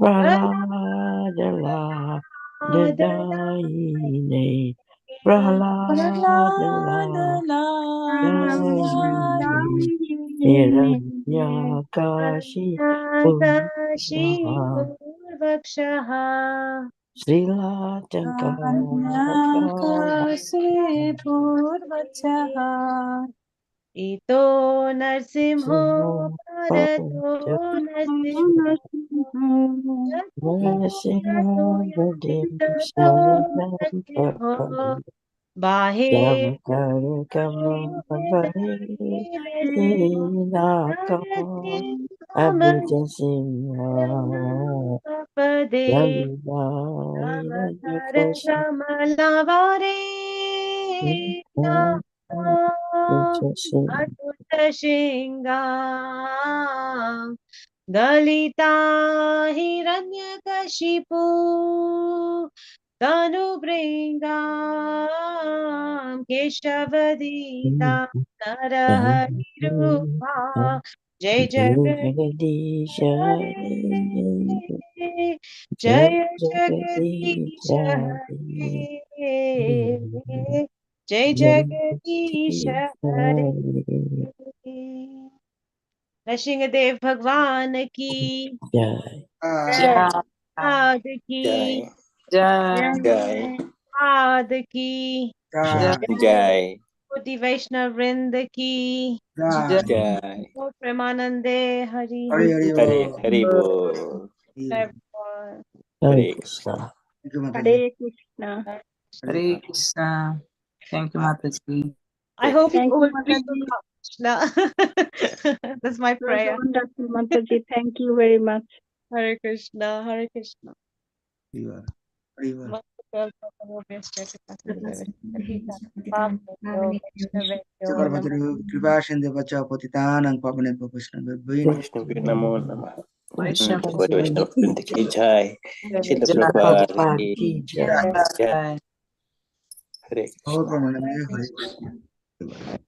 Prahlada Dadaine. Prahlada Hiranyakashi Purvakshaha Srilatanka Purvakshaha ito narsimho bharato narsimho yato yato narsimho bahe pade Kamalavare Atutta Shinga Dalita Hiranyakashipu Tanubringam Keshavadita Naraharirupa Jai Jagadish Jai Jagadish Hare Jai Jagadish Hare Narasimhadeva भगवान की आद की आद की कोटि वैष्णव वृंद की प्रेमानंदे Hari Hare Hare Hare Bol. Hare Krishna. Hare Krishna. Hare Krishna. Thank you, Mataji. I hope Thank all you, Mataji. Krishna. That's my It was prayer. wonderful, Mataji. Thank you very much. Hare Krishna, Hare Krishna. Hare कृपा सिंधु बचाओ पतितानां पावनेभ्यो वैष्णवेभ्यो Vaishnav Namo Namah. Vaishnav Gauri Vaishnav Vrinda ki jai. Srila Prabhupada ki jai. Jai. Hare बहुत Krishna. प्रमाण में हरे कृष्ण